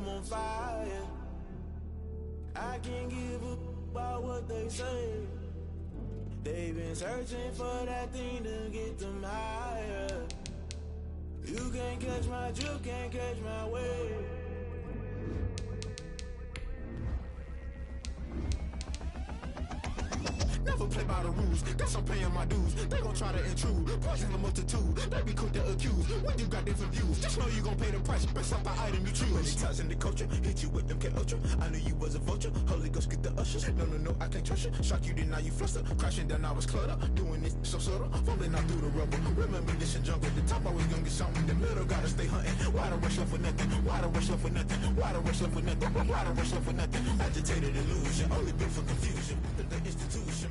I'm on fire. I can't give up about what they say. They've been searching for that thing to get them higher. You can't catch my drift, can't catch my wave. Never play by the rules, guess I'm paying my dues. They gon' try to intrude, poison the multitude. They be quick to accuse, when you got different views. Just know you gon' pay the price, based off the item you choose. Many times in the culture, hit you with them K-Ultra. I knew you was a vulture, Holy Ghost get the ushers. No, I can't trust you. Shock you, then now you fluster. Crashing down, I was cluttered. Doing this so subtle, fumbling out through the rubble. Remember this in jungle, the top always gonna get something. The middle gotta stay hunting. Why the rush up for nothing? Why the rush up for nothing? Why the rush up for nothing? Why the rush up for nothing? Agitated illusion, only built for confusion. The institution.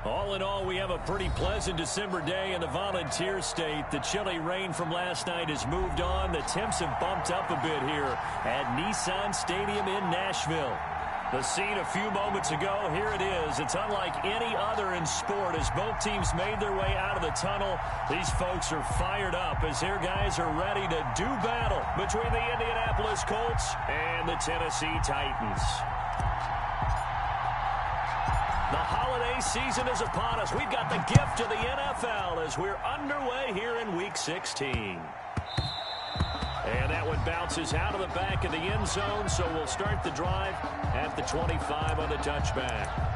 All in all, we have a pretty pleasant December day in the Volunteer State. The chilly rain from last night has moved on. The temps have bumped up a bit here at Nissan Stadium in Nashville. The scene a few moments ago, here it is. It's unlike any other in sport as both teams made their way out of the tunnel. These folks are fired up as their guys are ready to do battle between the Indianapolis Colts and the Tennessee Titans. The holiday season is upon us. We've got the gift of the NFL as we're underway here in Week 16. And that one bounces out of the back of the end zone, so we'll start the drive at the 25 on the touchback.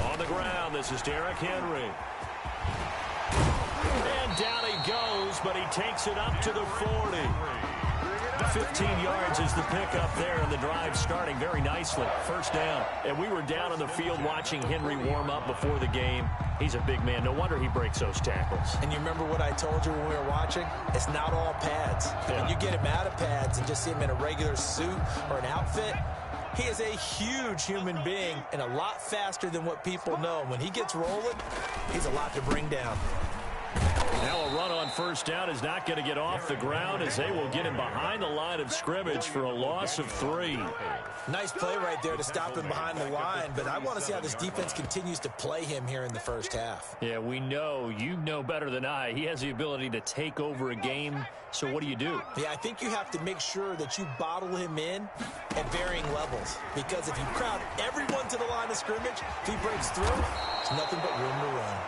On the ground, this is Derrick Henry. And down he goes, but he takes it up to the 40. 15 yards is the pickup there, and the drive starting very nicely. First down. And we were down on the field watching Henry warm up before the game. He's a big man. No wonder he breaks those tackles. And you remember what I told you when we were watching? It's not all pads. Yeah. When you get him out of pads and just see him in a regular suit or an outfit, he is a huge human being and a lot faster than what people know. When he gets rolling, he's a lot to bring down. Now a run on first down is not going to get off the ground as they will get him behind the line of scrimmage for a loss of 3. Nice play right there to stop him behind the line, but I want to see how this defense continues to play him here in the first half. Yeah, we know. You know better than I. He has the ability to take over a game, so what do you do? Yeah, I think you have to make sure that you bottle him in at varying levels, because if you crowd everyone to the line of scrimmage, if he breaks through, there's nothing but room to run.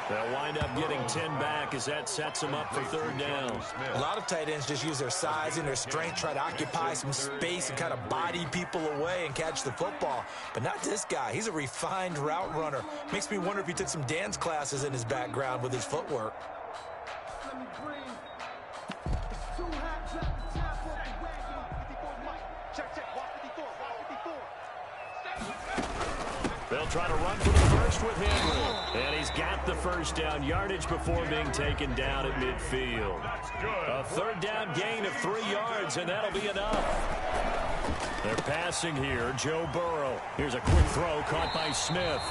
They'll wind up getting 10 back as that sets them up for third down. A lot of tight ends just use their size and their strength, try to occupy some space and kind of body people away and catch the football. But not this guy. He's a refined route runner. Makes me wonder if he took some dance classes in his background with his footwork. They'll try to run for the first with Henry. And he's got the first down yardage before being taken down at midfield. A third down gain of 3 yards, and that'll be enough. They're passing here. Joe Burrow. Here's a quick throw caught by Smith.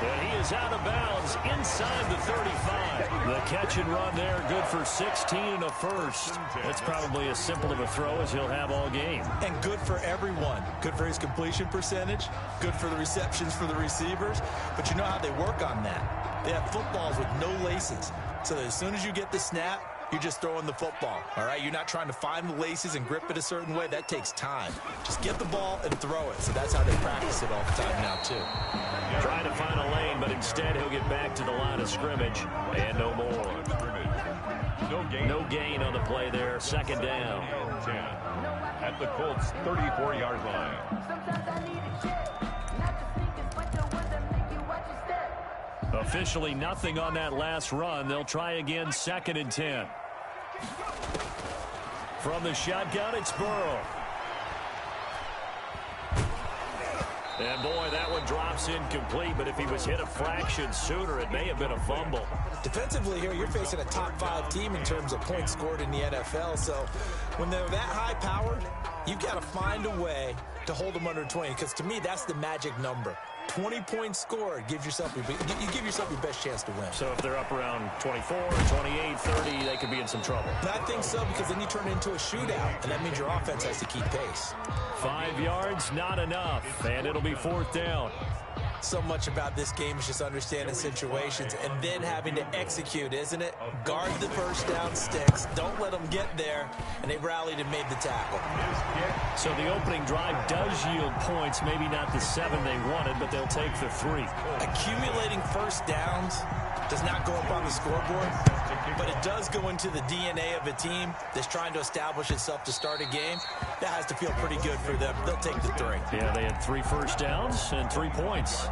And he is out of bounds inside the 35. The catch and run there, good for 16 and a first. That's probably as simple of a throw as he'll have all game. And good for everyone. Good for his completion percentage. Good for the receptions for the receivers. But you know how they work on that. They have footballs with no laces. So that as soon as you get the snap, you're just throwing the football, all right? You're not trying to find the laces and grip it a certain way. That takes time. Just get the ball and throw it. So that's how they practice it all the time now, too. Trying to find a lane, but instead he'll get back to the line of scrimmage. And no more. No gain on the play there. Second down. 10 at the Colts' 34-yard line. Officially nothing on that last run. They'll try again, 2nd and 10. From the shotgun, it's Burrow. And boy, that one drops incomplete, but if he was hit a fraction sooner, it may have been a fumble. Defensively here, you're facing a top-5 team in terms of points scored in the NFL, so when they're that high-powered, you've got to find a way to hold them under 20, because to me, that's the magic number. 20 points scored gives yourself you give yourself your best chance to win. So if they're up around 24, 28, 30, they could be in some trouble. I think so, because then you turn it into a shootout, and that means your offense has to keep pace. 5 yards, not enough, and it'll be 4th down. So much about this game is just understanding situations and then having to execute, isn't it? Guard the first down sticks. Don't let them get there. And they rallied and made the tackle. So the opening drive does yield points. Maybe not the 7 they wanted, but they'll take the 3. Accumulating first downs does not go up on the scoreboard, but it does go into the DNA of a team that's trying to establish itself to start a game. That has to feel pretty good for them. They'll take the 3. Yeah, they had 3 first downs and 3 points.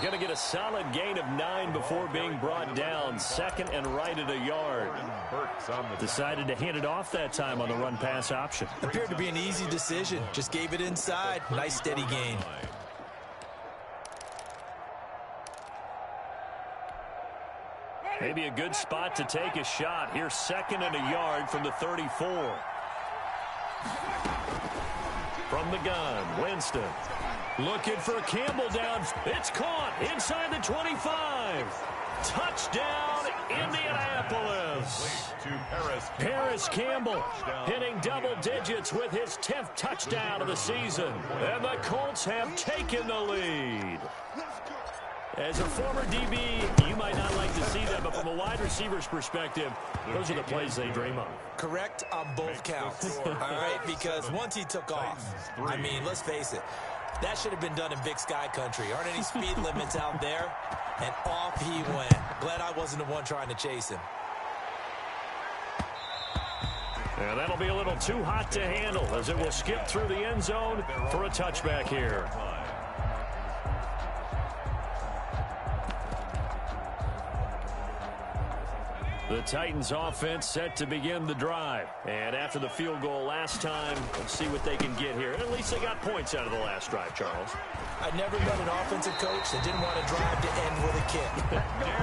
Going to get a solid gain of 9 before being brought down. 2nd and right at a yard. Decided to hand it off that time on the run-pass option. Appeared to be an easy decision. Just gave it inside. Nice steady gain. Maybe a good spot to take a shot. Here's 2nd and a yard from the 34. From the gun, Winston. Looking for Campbell down. It's caught inside the 25. Touchdown, Indianapolis. Paris Campbell hitting double digits with his 10th touchdown of the season. And the Colts have taken the lead. As a former DB, you might not like to see that, but from a wide receiver's perspective, those are the plays they dream of. Correct on both counts. All right, because once he took off, I mean, let's face it, that should have been done in Big Sky country. Aren't any speed limits out there? And off he went. Glad I wasn't the one trying to chase him. And that'll be a little too hot to handle as it will skip through the end zone for a touchback here. The Titans offense set to begin the drive. And after the field goal last time, let's see what they can get here. At least they got points out of the last drive, Charles. I never met an offensive coach that didn't want to drive to end with a kick.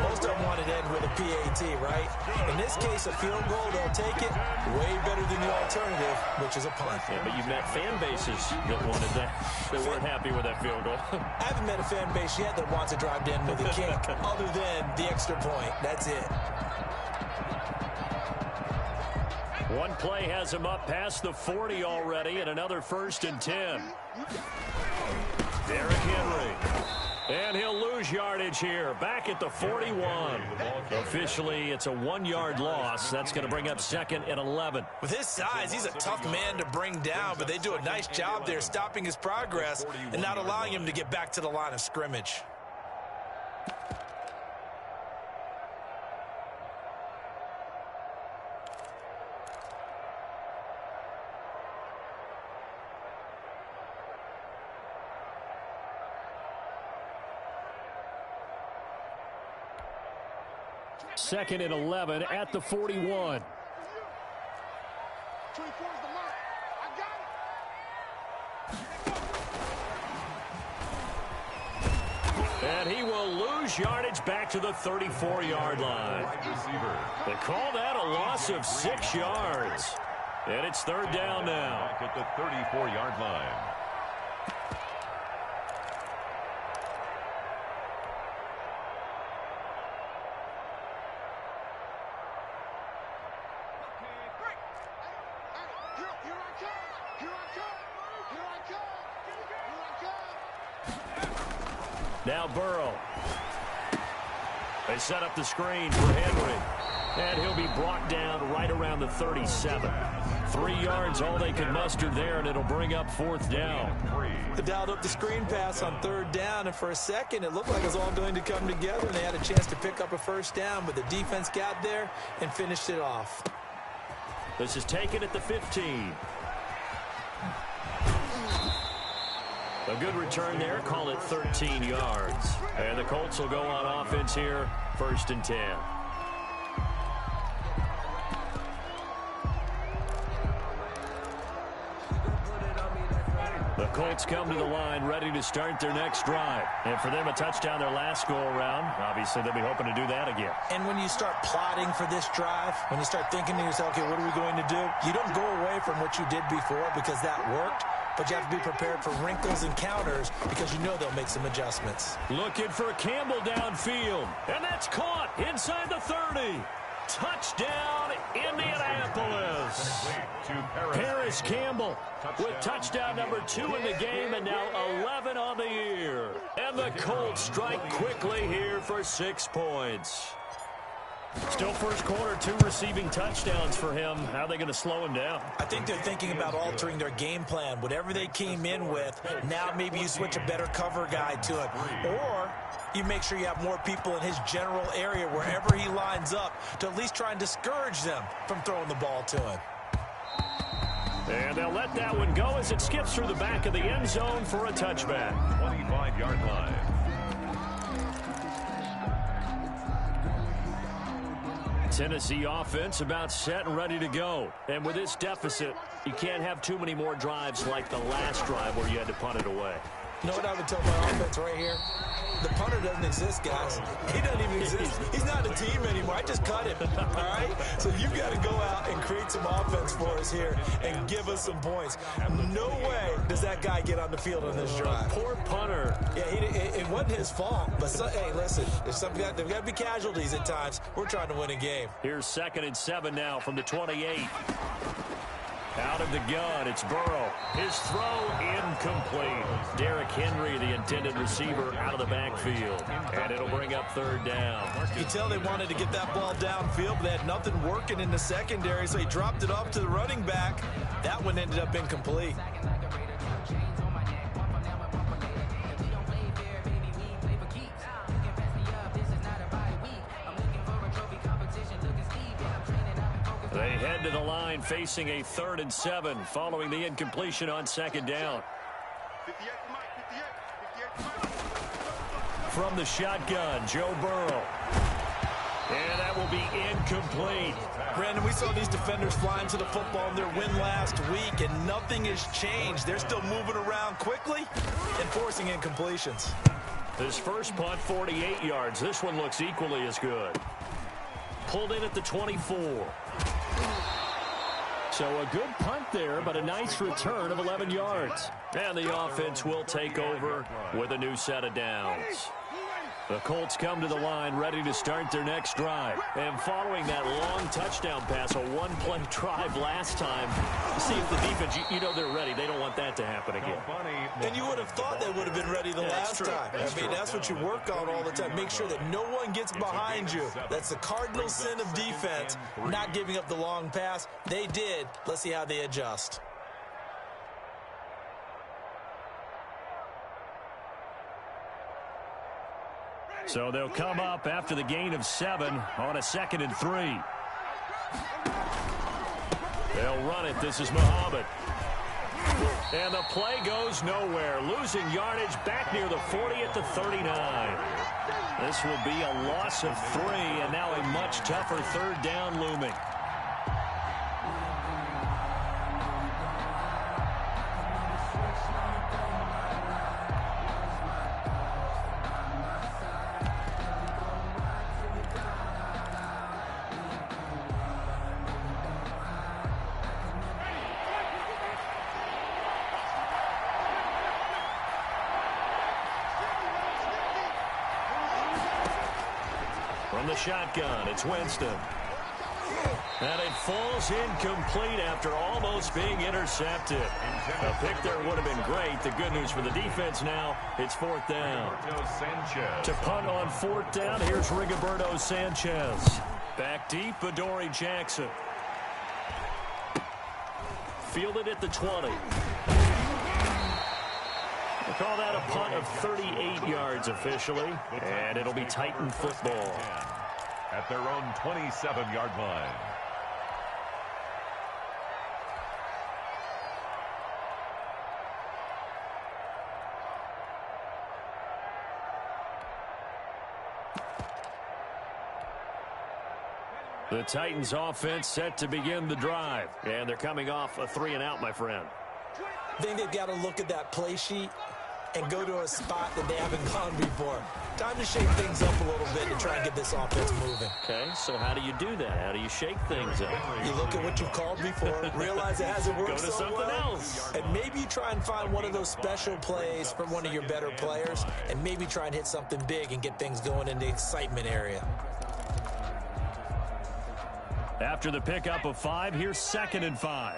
Most of them wanted to end with a PAT, right? In this case, a field goal, they'll take it. Way better than the alternative, which is a punt. Yeah, but you've met fan bases that wanted that. They weren't happy with that field goal. I haven't met a fan base yet that wants to drive to end with a kick, other than the extra point. That's it. One play has him up past the 40 already, and another 1st and 10. Derrick Henry. And he'll lose yardage here, back at the 41. Officially, it's a 1-yard loss. That's going to bring up 2nd and 11. With his size, he's a tough man to bring down, but they do a nice job there stopping his progress and not allowing him to get back to the line of scrimmage. Second and 11 at the 41. And he will lose yardage back to the 34-yard line. They call that a loss of 6 yards. And it's 3rd down now. Back at the 34-yard line. Now Burrow. They set up the screen for Henry. And he'll be brought down right around the 37. 3 yards, all they could muster there, and it'll bring up 4th down. They dialed up the screen pass on 3rd down, and for a second, it looked like it was all going to come together, and they had a chance to pick up a 1st down, but the defense got there and finished it off. This is taken at the 15. A good return there. Call it 13 yards. And the Colts will go on offense here. 1st and 10. The Colts come to the line ready to start their next drive. And for them, a touchdown their last go-around. Obviously, they'll be hoping to do that again. And when you start plotting for this drive, when you start thinking to yourself, okay, what are we going to do? You don't go away from what you did before because that worked, but you have to be prepared for wrinkles and counters because you know they'll make some adjustments. Looking for Campbell downfield. And that's caught inside the 30. Touchdown, Indianapolis. Paris Campbell with touchdown number 2 in the game and now 11 on the year. And the Colts strike quickly here for 6 points. Still first quarter, 2 receiving touchdowns for him. How are they going to slow him down? I think they're thinking about altering their game plan. Whatever they came in with, now maybe you switch a better cover guy to him. Or you make sure you have more people in his general area wherever he lines up to at least try and discourage them from throwing the ball to him. And they'll let that one go as it skips through the back of the end zone for a touchback. 25-yard line. Tennessee offense about set and ready to go. And with this deficit, you can't have too many more drives like the last drive where you had to punt it away. You know what I would tell my offense right here? The punter doesn't exist, guys. He doesn't even exist. He's not a team anymore. I just cut him, all right? So you've got to go out and create some offense for us here and give us some points. No way does that guy get on the field on this drive. Poor punter. Yeah, it wasn't his fault. But, hey, listen, there's got to be casualties at times. We're trying to win a game. Here's 2nd and 7 now from the 28. Out of the gun, it's Burrow. His throw incomplete. Derrick Henry, the intended receiver, out of the backfield. And it'll bring up 3rd down. You can tell they wanted to get that ball downfield, but they had nothing working in the secondary, so he dropped it off to the running back. That one ended up incomplete. They head to the line facing a 3rd and 7 following the incompletion on 2nd down. From the shotgun, Joe Burrow. And that will be incomplete. Brandon, we saw these defenders flying to the football in their win last week, and nothing has changed. They're still moving around quickly and forcing incompletions. This first punt, 48 yards. This one looks equally as good. Pulled in at the 24. So a good punt there, but a nice return of 11 yards. And the offense will take over with a new set of downs. The Colts come to the line ready to start their next drive. And following that long touchdown pass, a one-play drive last time, see if the defense, you know they're ready. They don't want that to happen again. And you would have thought they would have been ready the last time. I mean, that's what you work on all the time. Make sure that no one gets behind you. That's the cardinal sin of defense, not giving up the long pass. They did. Let's see how they adjust. So they'll come up after the gain of 7 on a 2nd and 3. They'll run it. This is Muhammad. And the play goes nowhere. Losing yardage back near the 40 at the 39. This will be a loss of 3, and now a much tougher 3rd down looming. From the shotgun, it's Winston. And it falls incomplete after almost being intercepted. A pick there would have been great. The good news for the defense now, it's 4th down. To punt on 4th down, here's Rigoberto Sanchez. Back deep, Adoree Jackson. Fielded at the 20. We'll call that a punt of 38 yards officially, and it'll be Titan football. At their own 27-yard line. The Titans offense set to begin the drive, and they're coming off a 3-and-out, my friend. I think they've got to look at that play sheet and go to a spot that they haven't gone before. Time to shake things up a little bit to try and get this offense moving. Okay, so how do you do that? How do you shake things up? You look at what you've called before, realize it hasn't worked Go to so something well, else. and maybe you try and find one of those special plays from one of your better players, and maybe try and hit something big and get things going in the excitement area. After the pickup of 5, here's 2nd and 5.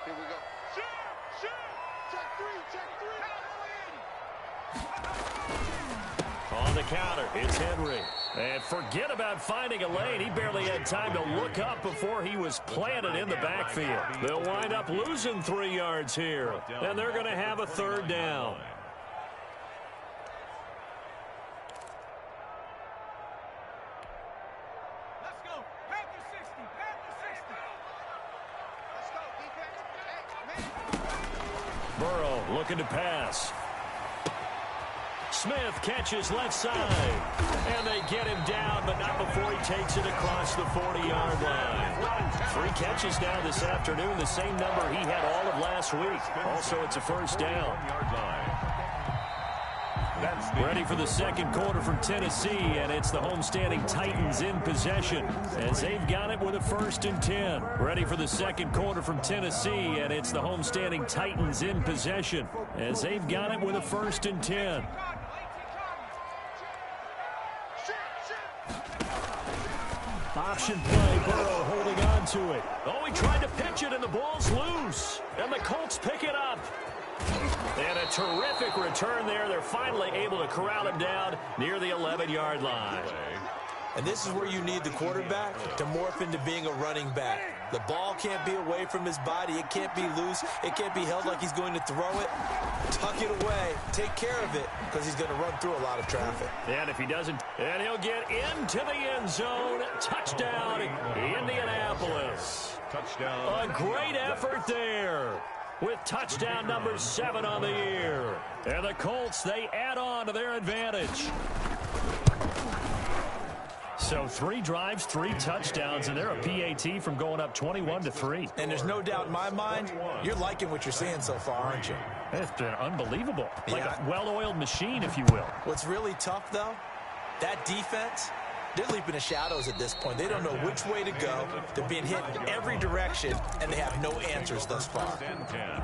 Here we go. Shoot! Check three! On the counter, it's Henry. And forget about finding a lane. He barely had time to look up before he was planted in the backfield. They'll wind up losing 3 yards here. And they're going to have a 3rd down. Let's go. Panther 60. Panther 60. Let's go, defense. Burrow looking to pass. Smith catches left side. And they get him down, but not before he takes it across the 40-yard line. 3 catches now this afternoon, the same number he had all of last week. Also, it's a 1st down. Ready for the 2nd quarter from Tennessee, and it's the homestanding Titans in possession as they've got it with a 1st and 10. Ready for the 2nd quarter from Tennessee, and it's the homestanding Titans in possession as they've got it with a 1st and 10. Option play, Burrow holding on to it. Oh, he tried to pitch it, and the ball's loose. And the Colts pick it up. And a terrific return there. They're finally able to corral him down near the 11-yard line. And this is where you need the quarterback to morph into being a running back. The ball can't be away from his body. It can't be loose. It can't be held like he's going to throw it. Tuck it away. Take care of it because he's going to run through a lot of traffic. And if he doesn't, and he'll get into the end zone. Touchdown, Indianapolis. Touchdown. A great effort there with touchdown number 7 on the year. And the Colts, they add on to their advantage. So 3 drives, 3 touchdowns, and they're a PAT from going up 21-3. And there's no doubt in my mind, you're liking what you're seeing so far, aren't you? It's been unbelievable. Like Yeah. a well-oiled machine, if you will. What's really tough, though, that defense, they're leaping the shadows at this point. They don't know which way to go. They're being hit in every direction, and they have no answers thus far. 10-10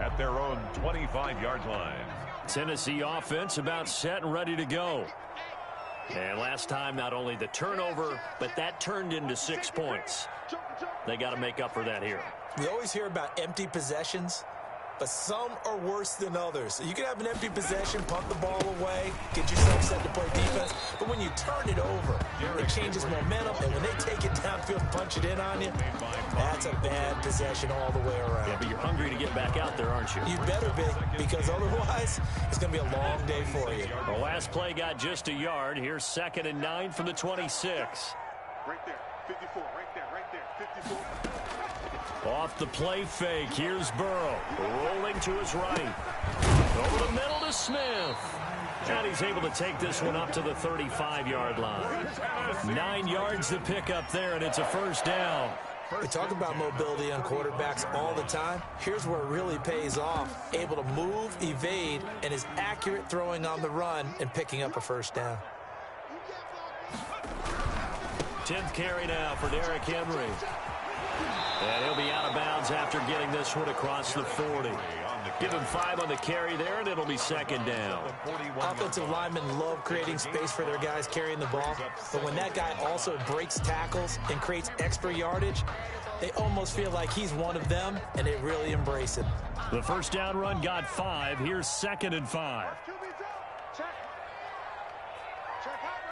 at their own 25-yard line. Tennessee offense about set and ready to go. And last time, not only the turnover, but that turned into 6 points. They got to make up for that here. We always hear about empty possessions, but some are worse than others. You can have an empty possession, punt the ball away, get yourself set to play defense, but when you turn it over, it changes momentum, and when they take it downfield and punch it in on you, that's a bad possession all the way around. Yeah, but you're hungry to get back out there, aren't you? You better be, because otherwise, it's going to be a long day for you. The last play got just a yard. Here's 2nd and 9 from the 26. Right there. 54. Right there. 54. Off the play fake, here's Burrow, rolling to his right. Over the middle to Smith. And he's able to take this one up to the 35-yard line. 9 yards to pick up there, and it's a 1st down. We talk about mobility on quarterbacks all the time. Here's where it really pays off. Able to move, evade, and is accurate throwing on the run and picking up a 1st down. 10th carry now for Derrick Henry. And he'll be out of bounds after getting this one across the 40. Give him 5 on the carry there, and it'll be 2nd down. Offensive linemen love creating space for their guys carrying the ball, but when that guy also breaks tackles and creates extra yardage, they almost feel like he's one of them, and they really embrace him. The 1st down run got 5. Here's 2nd and 5. Check. Check hot.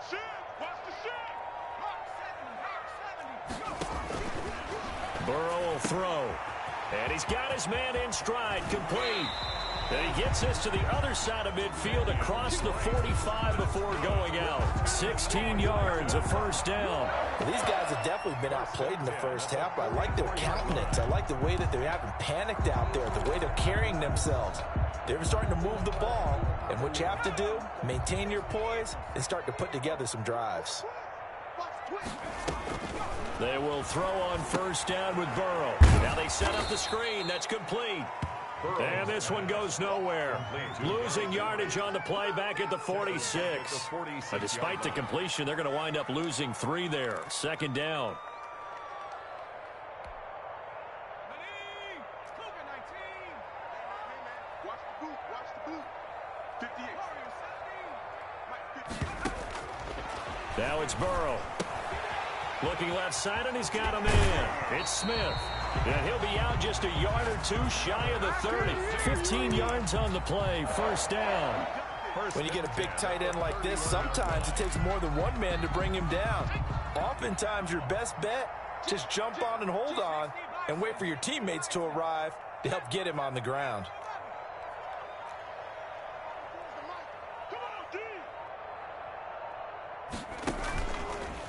Shoot. Watch the shoot. Burrow will throw. And he's got his man in stride, complete. And he gets this to the other side of midfield across the 45 before going out. 16 yards, a 1st down. Well, these guys have definitely been outplayed in the 1st half, but I like their countenance. I like the way that they haven't panicked out there, the way they're carrying themselves. They're starting to move the ball, and what you have to do, maintain your poise and start to put together some drives. The They will throw on first down with Burrow. Now they set up the screen. That's complete. And this one goes nowhere. Losing yardage on the play back at the 46. Despite the completion, they're going to wind up losing 3 there. Second down. Watch the boot. Watch the boot. 58. Now it's Burrow. Looking left side, and he's got a man. It's Smith. And he'll be out just a yard or 2 shy of the 30. 15 yards on the play. First down. When you get a big tight end like this, sometimes it takes more than one man to bring him down. Oftentimes, your best bet, just jump on and hold on and wait for your teammates to arrive to help get him on the ground.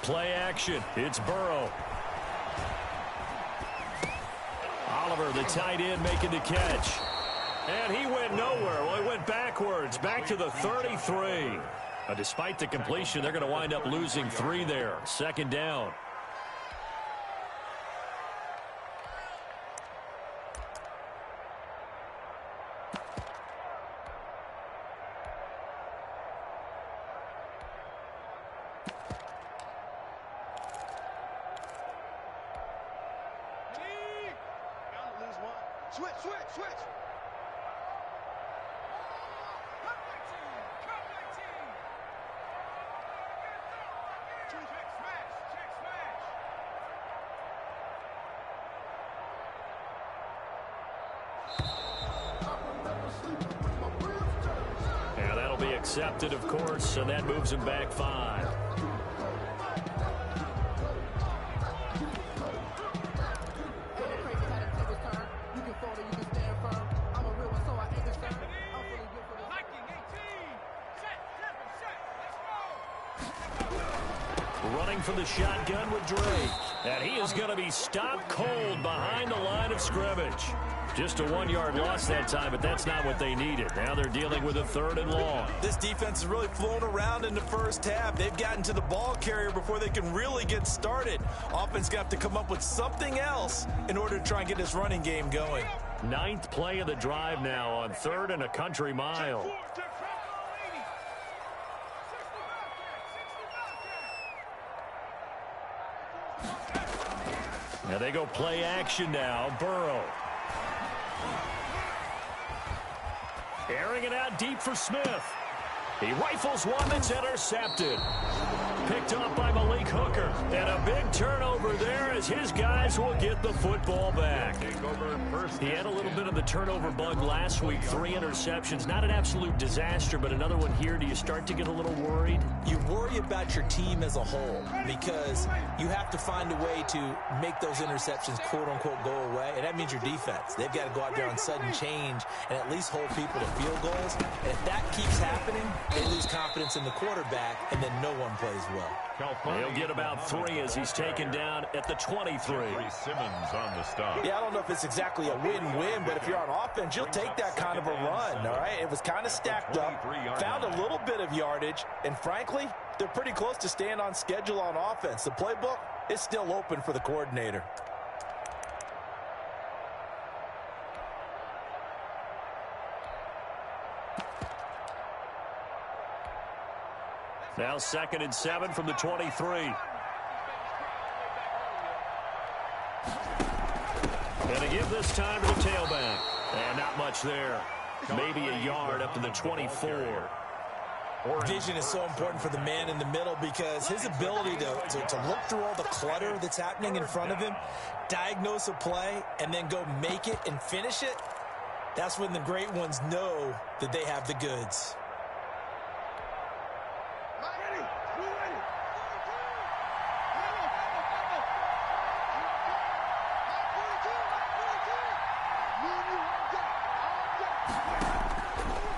Play action. It's Burrow. Oliver, the tight end, making the catch. And he went nowhere. Well, he went backwards, back to the 33. Despite the completion, they're going to wind up losing 3 there. Second down. Switch. Yeah, that'll be accepted, of course, and that moves him back 5. Running for the shotgun with Drake. And he is going to be stopped cold behind the line of scrimmage. Just a 1-yard loss that time, but that's not what they needed. Now they're dealing with a 3rd and long. This defense has really flown around in the first half. They've gotten to the ball carrier before they can really get started. Offense got to come up with something else in order to try and get this running game going. 9th play of the drive now on 3rd and a country mile. Now they go play action now. Burrow. Airing it out deep for Smith. He rifles one that's intercepted. Picked up by Malik Hooker. And a big turnover there as his guys will get the football back. He had a little bit of the turnover bug last week. 3 interceptions. Not an absolute disaster, but another one here. Do you start to get a little worried? You worry about your team as a whole because you have to find a way to make those interceptions, quote-unquote, go away. And that means your defense. They've got to go out there on sudden change and at least hold people to field goals. And if that keeps happening, they lose confidence in the quarterback, and then no one plays well. He'll get about 3 as he's taken down at the 23. Simmons on the stop. Yeah, I don't know if it's exactly a win-win, but if you're on offense, you'll take that kind of a run, all right? It was kind of stacked up, found a little bit of yardage, and frankly, they're pretty close to staying on schedule on offense. The playbook is still open for the coordinator. Now 2nd and 7 from the 23. And to give this time to the tailback. And not much there. Maybe a yard up to the 24. Vision is so important for the man in the middle because his ability to look through all the clutter that's happening in front of him, diagnose a play, and then go make it and finish it, that's when the great ones know that they have the goods.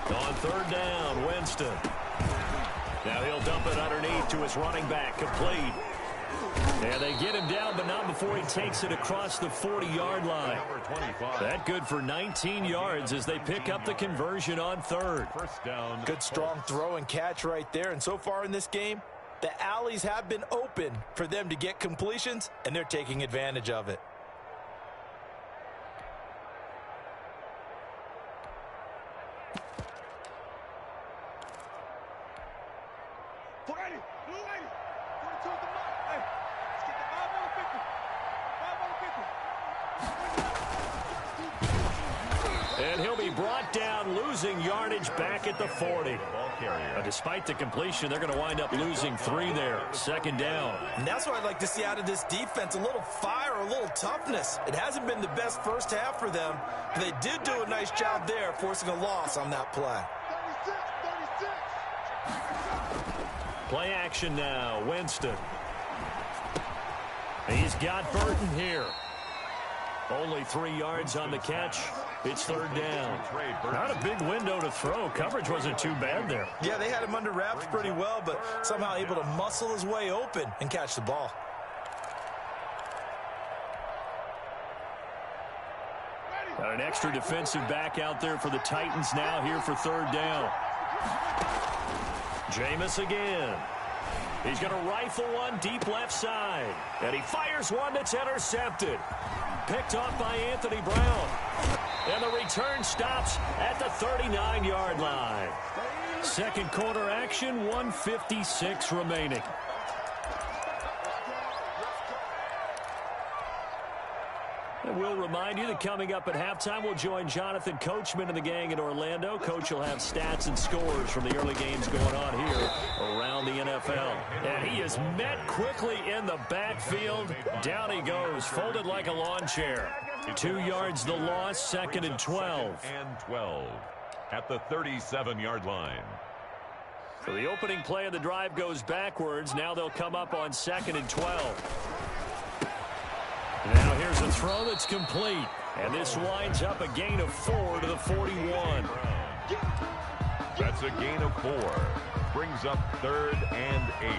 On 3rd down, Winston. Now he'll dump it underneath to his running back, complete. And they get him down, but not before he takes it across the 40-yard line. That good for 19 yards as they pick up the conversion on 3rd. Good strong throw and catch right there. And so far in this game, The alleys have been open for them to get completions, and they're taking advantage of it. And he'll be brought down, losing yardage back at the 40. But despite the completion, they're going to wind up losing 3 there. Second down. And that's what I'd like to see out of this defense, a little fire, a little toughness. It hasn't been the best first half for them, but they did do a nice job there, forcing a loss on that play. 36. Play action now, Winston. He's got Burton here. Only 3 yards on the catch. It's third down. Not a big window to throw. Coverage wasn't too bad there. Yeah, they had him under wraps pretty well, but somehow able to muscle his way open and catch the ball. Got an extra defensive back out there for the Titans now here for third down. Jameis again. He's going to rifle one deep left side. And he fires one that's intercepted. Picked off by Anthony Brown. And the return stops at the 39-yard line. Second quarter action, 1:56 remaining. And we'll remind you that coming up at halftime, we'll join Jonathan Coachman and the gang in Orlando. Coach will have stats and scores from the early games going on here around the NFL. And he is met quickly in the backfield. Down he goes, folded like a lawn chair. 2 yards the loss, second and 12. And 12 at the 37-yard line. So the opening play of the drive goes backwards. Now they'll come up on second and 12. Now here's a throw that's complete. And this winds up a gain of 4 to the 41. That's a gain of 4. Brings up third and 8.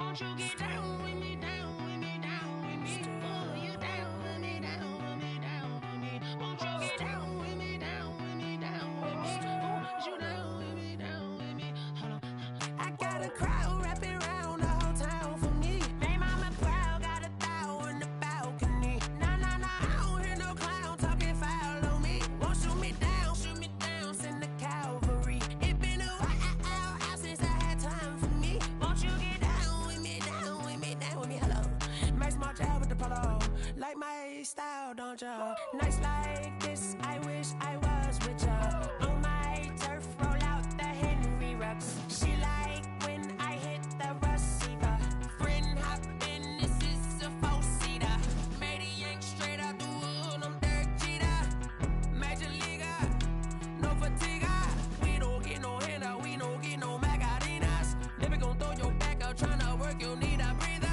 Won't you get down with me, down with me, down with me? Oh, you down with me, down with me, down with me. Won't you get down with me, down with me, down with me? Oh, you down with me, down with me? Hold on. I got a crowd wrapping around the whole town for me. They mama proud, got a thou in the balcony. Nah, nah, nah, I don't hear no clown talking foul on me. Won't shoot me down, send the cavalry. It been a while since I had time for me. Won't you get down with me, down with me, down with me? Hello. Max March out with the polo. Like my style, don't ya? Nights like this, I wish I was with ya. On my turf, roll out the Henry Rux. She like when I hit the receiver. Friend hop in, this is a four-seater. Made a yank straight out the wood, I'm Derek Jeter. Major leaguer, no fatigue. We don't get no handout, we don't get no Magarinas. Never gon' throw your back out, tryna work, you need a breather.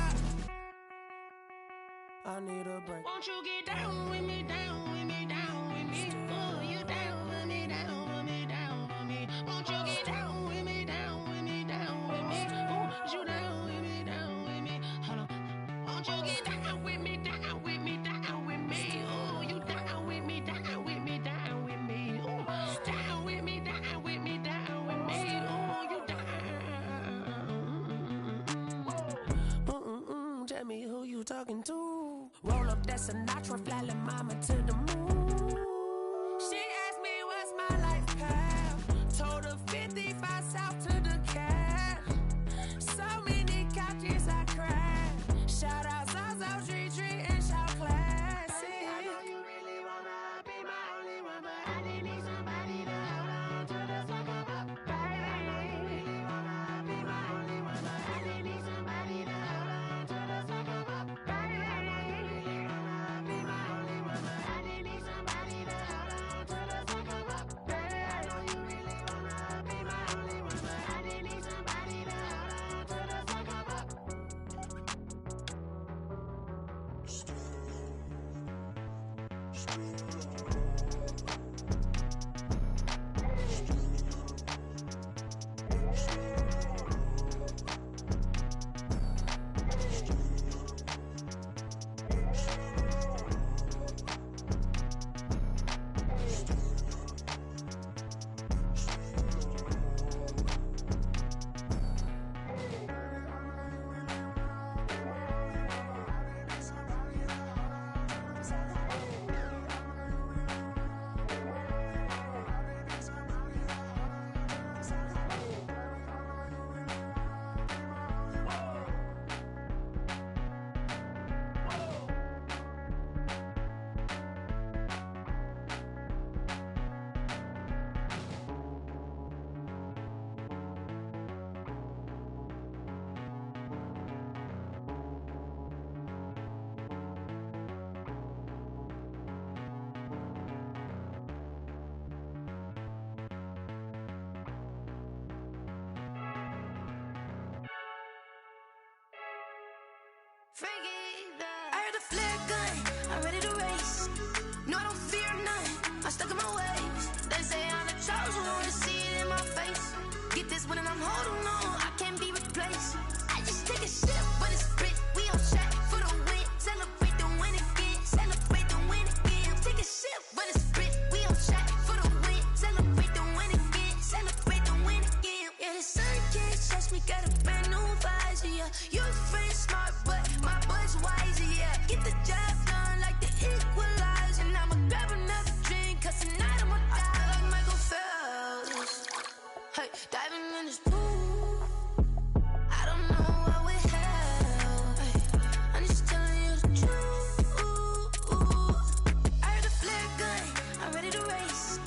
I need a break. Won't you get down with me, down with me, down with me? Oh, you down with me, down with me, down with me? Won't you get down with me, down with me, down with me? Oh, you down with me, down with me? Hold on. Won't you get down with me, down with me, down with me? Oh, you down with me, down with me, down with me? Oh, down with me, down with me, down with me? Oh, you down. Tell me who you talking to. Roll up that Sinatra, fly la mama to the moon. She asked me what's my life path. Told her 55 south to the cat. So many couches I cried. Shout out Zazo, Tree, and shout classic. I know you really wanna be my only one, but I didn't need somebody to hold on to the fuck up. Baby, you really wanna be my only one, but I didn't I heard the flare gun, I'm ready to race. No, I don't fear none, I'm stuck in my ways. They say I'm the chosen one, see it in my face. Get this one and I'm holding on, I can't be replaced. I just take a sip, but it's spit, we on track for the win. Celebrate the win again, celebrate the win again. Take a sip, but it's spit, we on track for the win. Celebrate the win again, celebrate the win again. Yeah, the sun can't touch me, got a brand new visor, yeah. Your friend smart, but my boy's wiser, yeah. Get the job done like the equalizer. And I'ma grab another drink, cause tonight I'ma die like Michael Phelps. Hey, diving in this pool, I don't know what would help. Hey, I'm just telling you the truth. I heard the flare gun, I'm ready to race.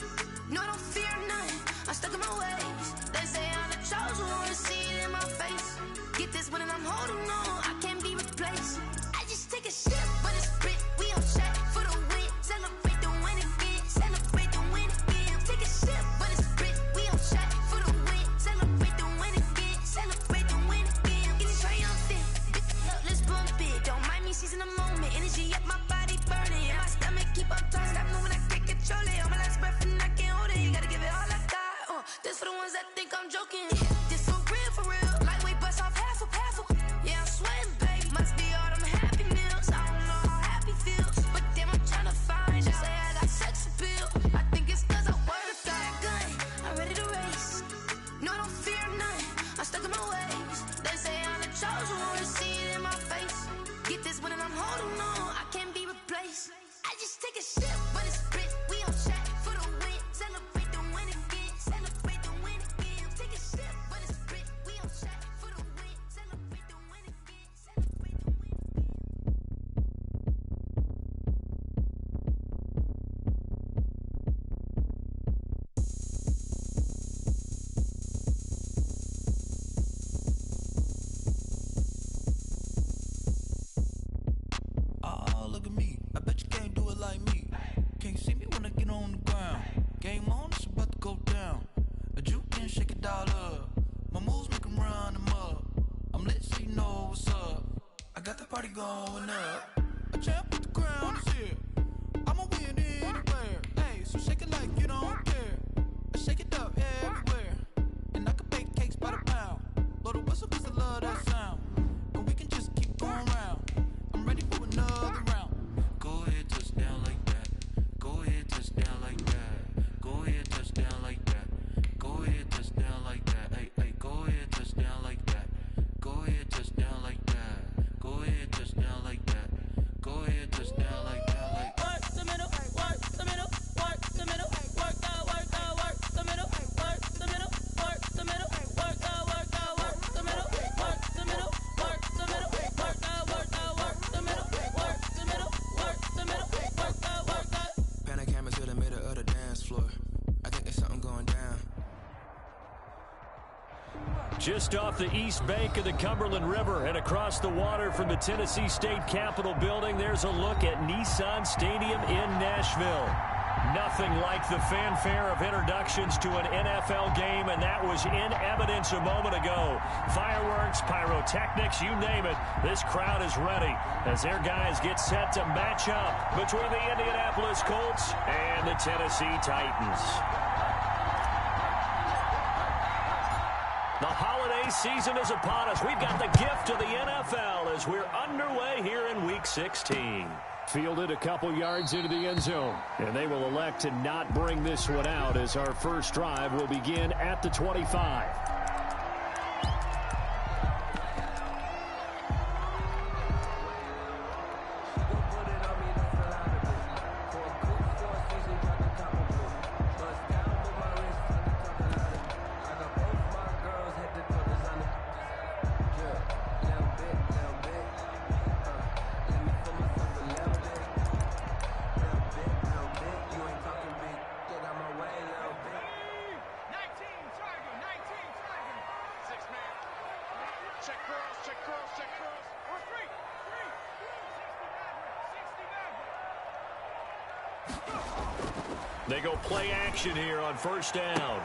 No, I don't fear none, I'm stuck in my ways. They say I'm the chosen one, see it in my face. Get this one and I'm holding on, I can't be replaced. I just take a sip, but it's spit, we on track for the win. Celebrate the win again, celebrate the win again. Take a sip, but it's spit, we on track for the win. Celebrate the win again, celebrate the win again. Getting triumphant, look, let's bump it. Don't mind me seizing the moment, energy up my body burning. And my stomach keep up tight, stop moving, I can't control it. On my last breath and I can't hold it, you gotta give it all I got. This for the ones that think I'm joking. This for real, lightweight bust off half a. Yeah, I'm sweating, babe, must be all them happy meals. I don't know how happy feels, but damn, I'm tryna find you. Say I got sex appeal, I think it's cause I work a fire gun, I'm ready to race. No, I don't fear none, I'm stuck in my ways. They say I'm the chosen one, see it in my face. Get this one and I'm holding on, I can't be replaced. I just take a sip, but it's spit, we on track for the win. Celebrate the win again, celebrate the win again. Take a sip, but it's spit, we on track for the win. Celebrate the win again, celebrate the win again. Oh, look at me. I bet you can't do it like me. Can't see me when I get on the ground. Game on, it's about to go down. A juke and shake it all up. My moves make 'em run them up. I'm lit so you know what's up. I got the party going up. A champ with the crown is here. I'ma win anywhere. Hey, so shake it like you don't care. I shake it up everywhere. And I can bake cakes by the pound. Blow the whistle 'cause I love that sound. And we can just keep going round. I'm ready for another round. Go ahead, touch down like that. Go ahead, touch down like that. Go ahead, touch down like that. Go ahead, touch down like that. Hey, hey, go ahead, touch down like that. Go ahead, touch down like that. Go ahead, touch down like that. Go ahead, touch down like that. Like work the middle, work the middle, work the middle, work the middle, work the middle, work the middle, work the middle, work the middle, work the middle, work the middle, work the middle, work the middle, work the. Pan a camera to the middle of the dance floor. I think there's something going down. Just off the east bank of the Cumberland River and across the water from the Tennessee State Capitol building, there's a look at Nissan Stadium in Nashville. Nothing like the fanfare of introductions to an NFL game, and that was in evidence a moment ago. Fireworks, pyrotechnics, you name it. This crowd is ready as their guys get set to match up between the Indianapolis Colts and the Tennessee Titans. The holiday season is upon us. We've got the gift of the NFL as we're underway here in Week 16. Fielded a couple yards into the end zone, and they will elect to not bring this one out as our first drive will begin at the 25. They go play action here on first down.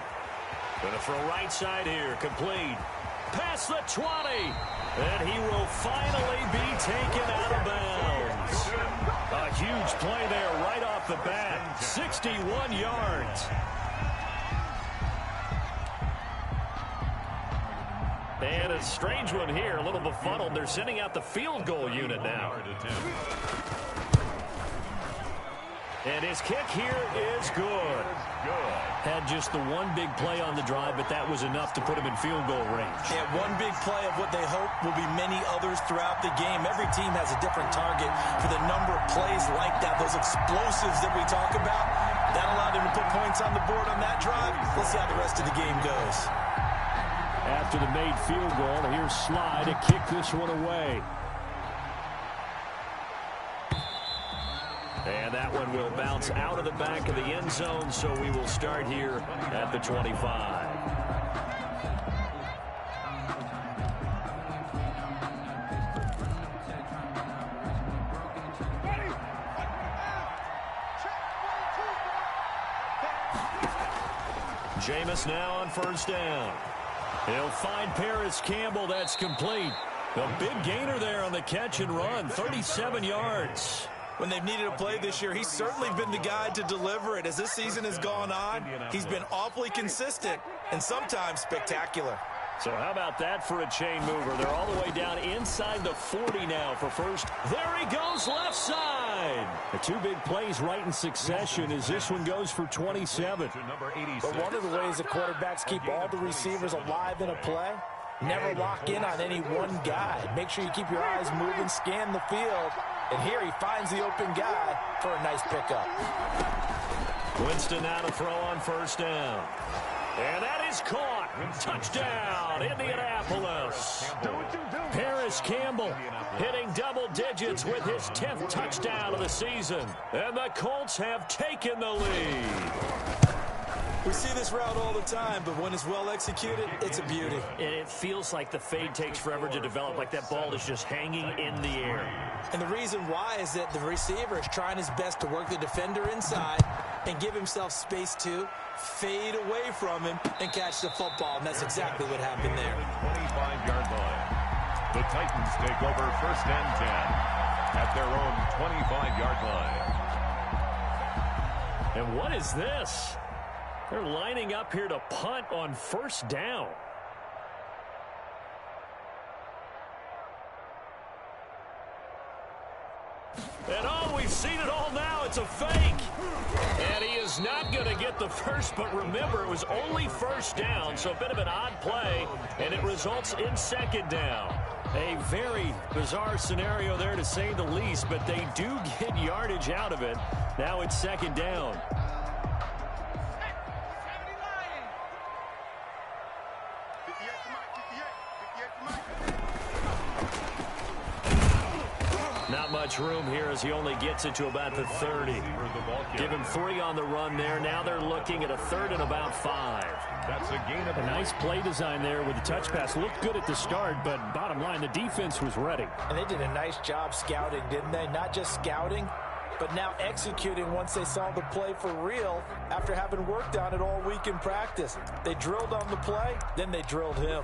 Gonna throw right side here, complete. past the 20. And he will finally be taken out of bounds. A huge play there right off the bat. 61 yards. And a strange one here, a little befuddled. They're sending out the field goal unit now. And his kick here is good. Had just the one big play on the drive, but that was enough to put him in field goal range. Yeah, one big play of what they hope will be many others throughout the game. Every team has a different target for the number of plays like that, those explosives that we talk about. That allowed him to put points on the board on that drive. Let's see how the rest of the game goes. After the made field goal, here's Slye to kick this one away. And that one will bounce out of the back of the end zone, so we will start here at the 25. Jameis now on first down. He'll find Paris Campbell. That's complete. A big gainer there on the catch and run, 37 yards. When they've needed a play this year, he's certainly been the guy to deliver it. As this season has gone on, he's been awfully consistent and sometimes spectacular. So how about that for a chain mover? They're all the way down inside the 40 now for first. There he goes, left side. The two big plays right in succession as this one goes for 27. But one of the ways the quarterbacks keep all the receivers alive in a play, never lock in on any one guy. Make sure you keep your eyes moving, scan the field. And here he finds the open guy for a nice pickup. Winston now to throw on first down. And that is caught. Touchdown, Indianapolis. Paris Campbell hitting double digits with his 10th touchdown of the season. And the Colts have taken the lead. We see this route all the time, but when it's well executed, it's a beauty. And it feels like the fade takes forever to develop, like that ball is just hanging in the air. And the reason why is that the receiver is trying his best to work the defender inside and give himself space to fade away from him and catch the football. And that's exactly what happened there. 25-yard line. The Titans take over first and 10 at their own 25-yard line. And what is this? They're lining up here to punt on first down. And oh, we've seen it all now. It's a fake. And he is not going to get the first, but remember, it was only first down, so a bit of an odd play, and it results in second down. A very bizarre scenario there, to say the least, but they do get yardage out of it. Now it's second down. Not much room here as he only gets it to about the 30. Give him 3 on the run there. Now they're looking at a 3rd and about 5. That's a gain of a nice play design there with the touch pass. Looked good at the start, but bottom line, the defense was ready. And they did a nice job scouting, didn't they? Not just scouting, but now executing once they saw the play for real after having worked on it all week in practice. They drilled on the play, then they drilled him.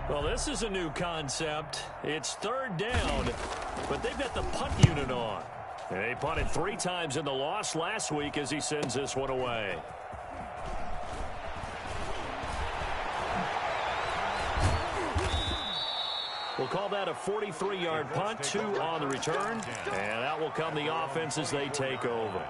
Well, this is a new concept. It's 3rd down, but they've got the punt unit on. They punted 3 times in the loss last week as he sends this one away. We'll call that a 43-yard punt, 2 on the return, and out will come the offense as they take over.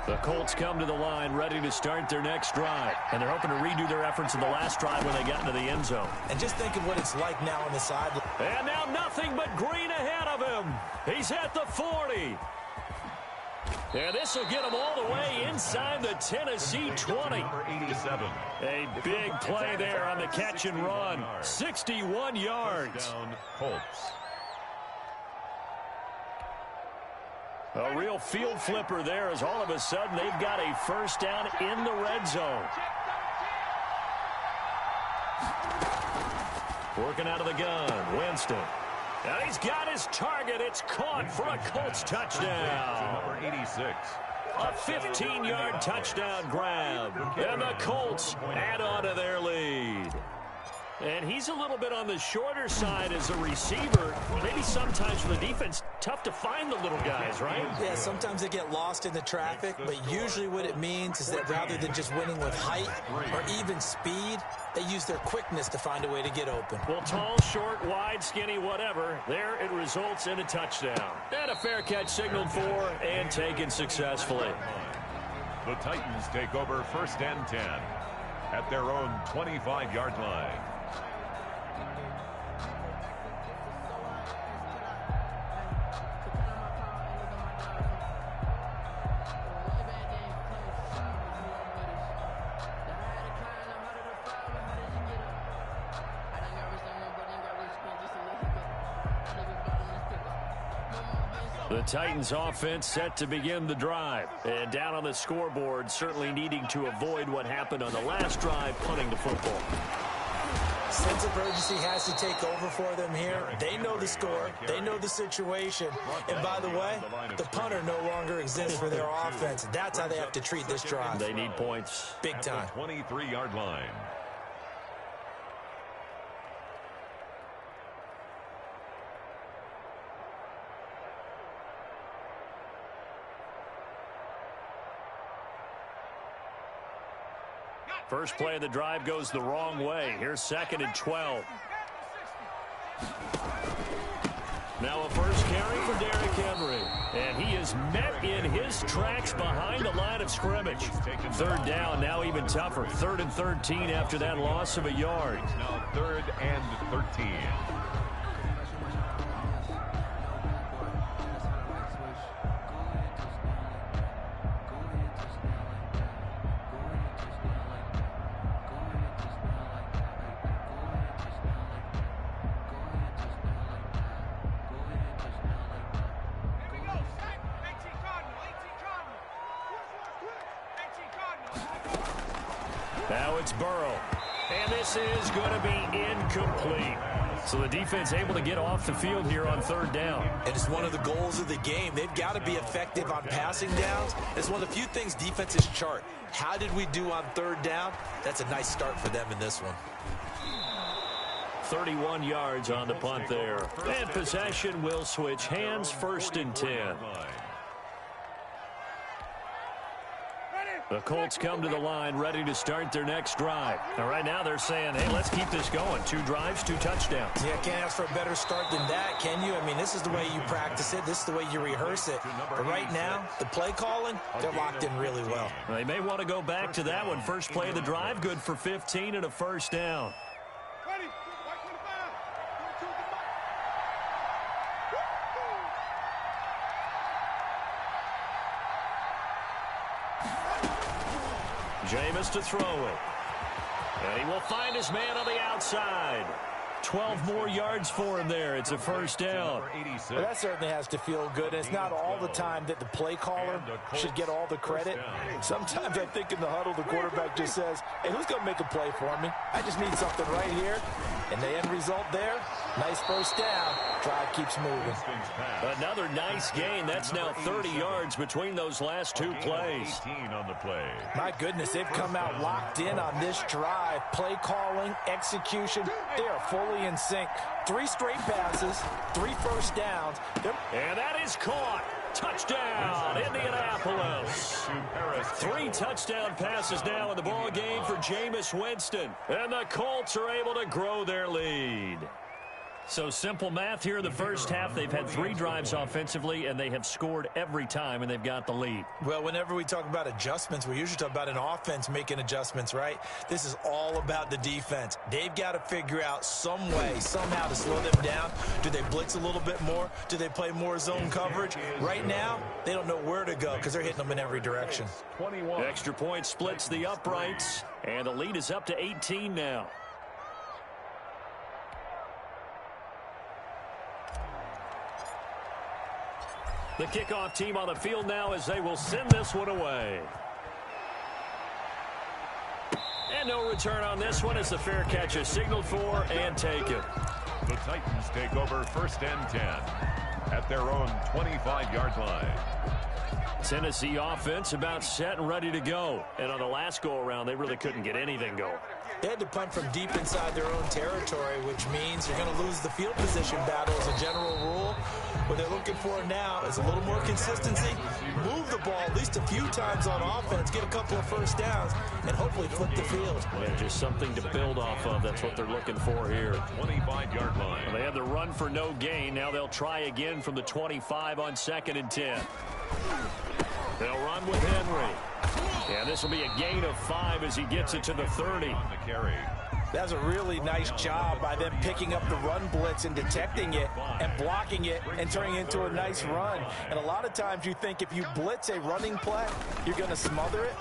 The Colts come to the line ready to start their next drive. And they're hoping to redo their efforts in the last drive when they got into the end zone. And just think of what it's like now on the sideline. And now nothing but green ahead of him. He's at the 40. And this will get him all the way inside the Tennessee 20. A big play there on the catch and run. 61 yards. Colts. A real field flipper there as all of a sudden they've got a first down in the red zone. Working out of the gun, Winston. And he's got his target. It's caught for a Colts touchdown. Number 86. A 15-yard touchdown grab. And the Colts add on to their lead. And he's a little bit on the shorter side as a receiver. Maybe sometimes for the defense, tough to find the little guys, right? Yeah, sometimes they get lost in the traffic, but usually what it means is that rather than just winning with height or even speed, they use their quickness to find a way to get open. Well, tall, short, wide, skinny, whatever, there it results in a touchdown. And a fair catch signaled for and taken successfully. The Titans take over first and 10 at their own 25-yard line. The Titans offense set to begin the drive. And down on the scoreboard, certainly needing to avoid what happened on the last drive, punting the football. Sense of urgency has to take over for them here. They know the score. They know the situation. And by the way, the punter no longer exists for their offense. That's how they have to treat this drive. They need points. Big time. 23-yard line. First play of the drive goes the wrong way. Here's 2nd and 12. Now a first carry for Derrick Henry. And he is met in his tracks behind the line of scrimmage. Third down, now even tougher. 3rd and 13 after that loss of a yard. Now 3rd and 13. Now it's Burrow. And this is going to be incomplete. So the defense able to get off the field here on 3rd down. And it's one of the goals of the game. They've got to be effective on passing downs. It's one of the few things defenses chart. How did we do on 3rd down? That's a nice start for them in this one. 31 yards on the punt there. And possession will switch hands, 1st and 10. The Colts come to the line ready to start their next drive. And right now they're saying, hey, let's keep this going. 2 drives, 2 touchdowns. Yeah, can't ask for a better start than that, can you? I mean, this is the way you practice it. This is the way you rehearse it. But right now, the play calling, they're locked in really well. They may want to go back to that one. First play of the drive, good for 15 and a first down. Jameis to throw it. And he will find his man on the outside. 12 more yards for him there. It's a first down. Well, that certainly has to feel good. And it's not all the time that the play caller should get all the credit. Sometimes I think in the huddle, the quarterback just says, hey, who's going to make a play for me? I just need something right here. And the end result there, nice first down. Drive keeps moving. Another nice gain. That's now 30 yards between those last 2 plays. 18 on the play. My goodness, they've come out locked in on this drive. Play calling, execution, they are fully in sync. 3 straight passes, 3 first downs. And that is caught. Touchdown, Indianapolis. 3 touchdown passes now in the ball game for Jameis Winston. And the Colts are able to grow their lead. So simple math here in the first half. They've had 3 drives offensively, and they have scored every time, and they've got the lead. Well, whenever we talk about adjustments, we usually talk about an offense making adjustments, right? This is all about the defense. They've got to figure out some way, somehow to slow them down. Do they blitz a little bit more? Do they play more zone coverage? Right now, they don't know where to go because they're hitting them in every direction. 21. Extra point splits the uprights, and the lead is up to 18 now. The kickoff team on the field now as they will send this one away. And no return on this one as the fair catch is signaled for and taken. The Titans take over 1st and 10 at their own 25-yard line. Tennessee offense about set and ready to go. And on the last go-around, they really couldn't get anything going. They had to punt from deep inside their own territory, which means you're going to lose the field position battle as a general rule. What they're looking for now is a little more consistency, move the ball at least a few times on offense, get a couple of first downs, and hopefully flip the field. Yeah, just something to build off of. That's what they're looking for here. 25-yard line. Well, they had the run for no gain. Now they'll try again from the 25 on 2nd and 10. They'll run with Henry. And this will be a gain of 5 as he gets it to the 30. On the carry. That's a really nice job by them picking up the run blitz and detecting it and blocking it and turning it into a nice run. And a lot of times you think if you blitz a running play, you're going to smother it.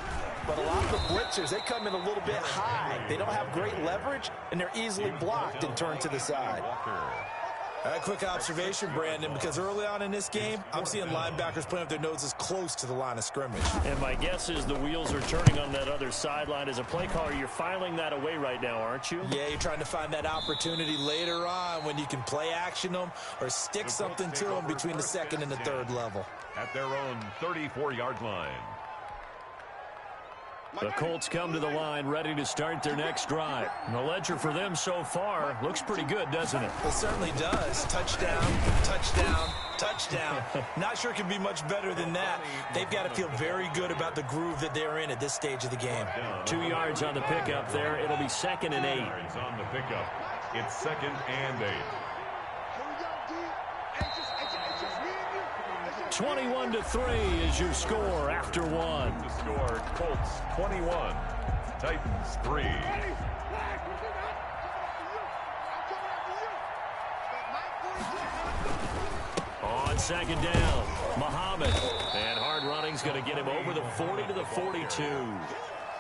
But a lot of the blitzers, they come in a little bit high. They don't have great leverage, and they're easily blocked and turned to the side. A quick observation, Brandon, because early on in this game, I'm seeing linebackers putting up their noses close to the line of scrimmage. And my guess is the wheels are turning on that other sideline. As a play caller, you're filing that away right now, aren't you? Yeah, you're trying to find that opportunity later on when you can play action them or stick something to them between the 2nd and the 3rd level. At their own 34-yard line. The Colts come to the line ready to start their next drive. And the ledger for them so far looks pretty good, doesn't it? It certainly does. Touchdown, touchdown, touchdown. Not sure it can be much better than that. They've got to feel very good about the groove that they're in at this stage of the game. 2 yards on the pickup there. It'll be 2nd and 8. On the pickup. It's 2nd and 8. 21-3 is your score after 1. The score, Colts 21, Titans 3. On 2nd down, Muhammad. And hard running's going to get him over the 40 to the 42.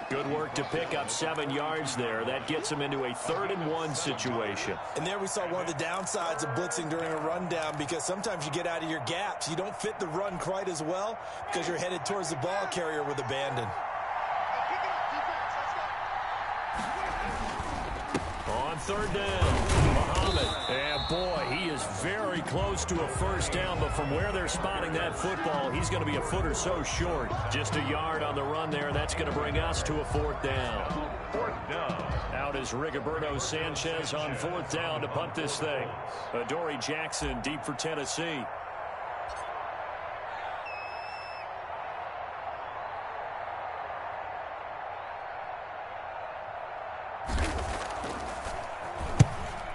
Good work to pick up 7 yards there. That gets him into a 3rd and 1 situation. And there we saw one of the downsides of blitzing during a rundown, because sometimes you get out of your gaps. You don't fit the run quite as well because you're headed towards the ball carrier with abandon. On 3rd down, Muhammad. And boy, he is very close to a first down, but from where they're spotting that football, he's going to be a foot or so short. Just a yard on the run there, and that's going to bring us to a 4th down. 4th down. Out is Rigoberto Sanchez on 4th down to punt this thing. Adoree Jackson deep for Tennessee.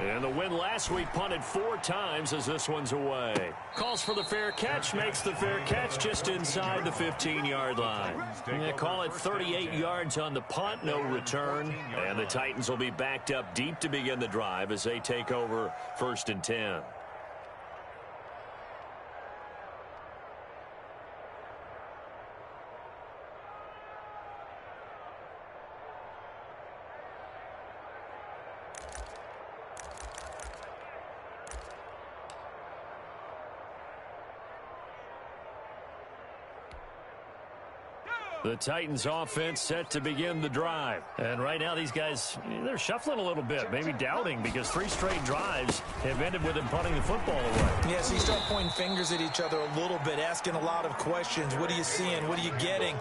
And the win last week punted 4 times as this one's away. Calls for the fair catch, makes the fair catch just inside the 15-yard line. They call it 38 yards on the punt, no return. And the Titans will be backed up deep to begin the drive as they take over 1st and 10. The Titans offense set to begin the drive. And right now these guys, they're shuffling a little bit, maybe doubting, because 3 straight drives have ended with them punting the football away. Yeah, so you start pointing fingers at each other a little bit, asking a lot of questions. What are you seeing? What are you getting?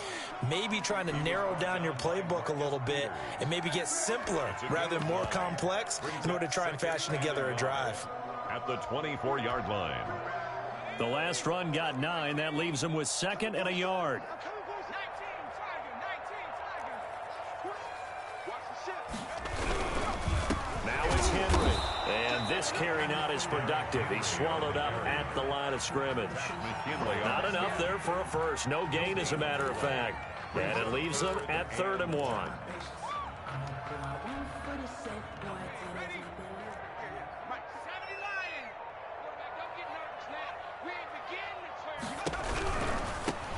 Maybe trying to narrow down your playbook a little bit and maybe get simpler rather than more complex in order to try and fashion together a drive. At the 24-yard line. The last run got 9. That leaves them with 2nd and a yard. Now it's Henry. And this carry not as productive. He's swallowed up at the line of scrimmage. Not enough there for a first. No gain, as a matter of fact. And it leaves them at 3rd and 1.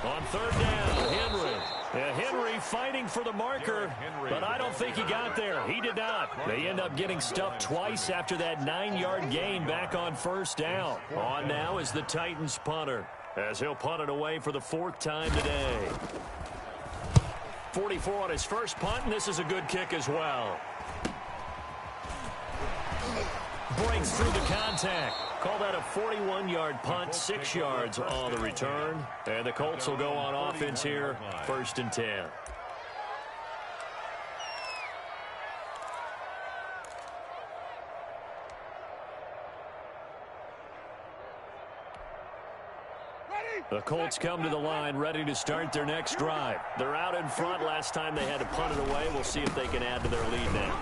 On 3rd down, Henry. Henry fighting for the marker, but I don't think he got there. He did not. They end up getting stuffed twice after that 9-yard gain back on 1st down. On now is the Titans punter. as he'll punt it away for the 4th time today. 44 on his first punt, and this is a good kick as well. Breaks through the contact. Call that a 41-yard punt, 6 yards on the return. And the Colts will go on offense here, 1st and 10. The Colts come to the line ready to start their next drive. They're out in front. Last time they had to punt it away. We'll see if they can add to their lead now.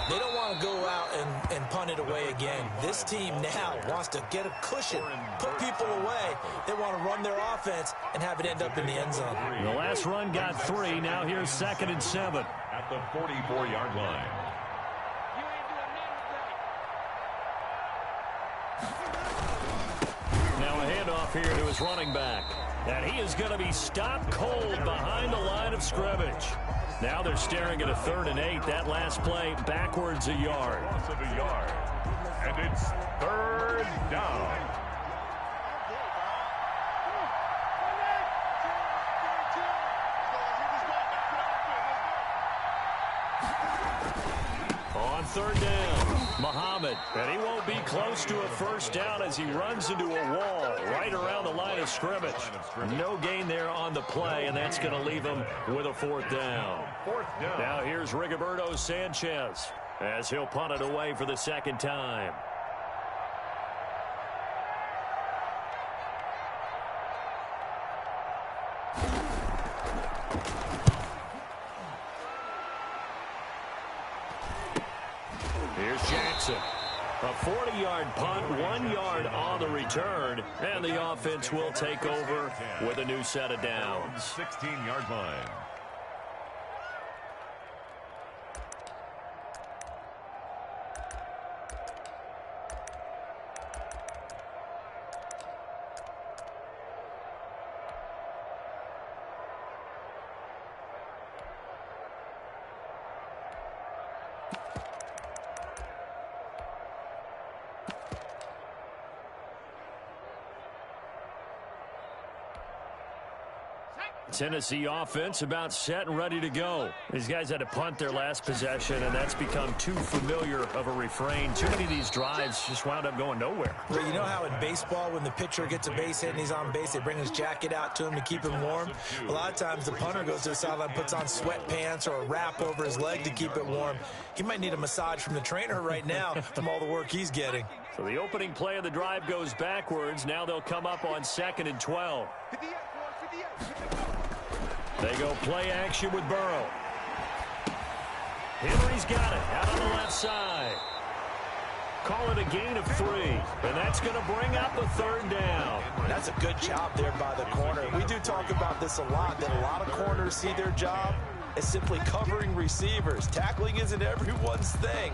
They don't want to go out and punt it away again. This team now wants to get a cushion, put people away. They want to run their offense and have it end up in the end zone. The last run got 3. Now here's 2nd and 7. At the 44-yard line. Handoff here to his running back. And he is going to be stopped cold behind the line of scrimmage. Now they're staring at a 3rd and 8. That last play backwards a yard. Loss of a yard. And it's 3rd down. On 3rd down, Muhammad. And he won't be close to a 1st down as he runs into a wall right around the line of scrimmage. No gain there on the play, and that's going to leave him with a 4th down. Now here's Rigoberto Sanchez as he'll punt it away for the 2nd time. Here's Jackson. A 40-yard punt, 1 yard on the return, and the offense will take over with a new set of downs. 16-yard line. Tennessee offense about set and ready to go. These guys had to punt their last possession, and that's become too familiar of a refrain. Too many of these drives just wound up going nowhere. Well, you know how in baseball, when the pitcher gets a base hit and he's on base, they bring his jacket out to him to keep him warm? A lot of times the punter goes to the sideline, puts on sweatpants or a wrap over his leg to keep it warm. He might need a massage from the trainer right now from all the work he's getting. So the opening play of the drive goes backwards. Now they'll come up on 2nd and 12. They go play action with Burrow. Henry's got it out on the left side. Call it a gain of 3, and that's going to bring up a 3rd down. That's a good job there by the corner. We do talk about this a lot, that a lot of corners see their job as simply covering receivers. Tackling isn't everyone's thing.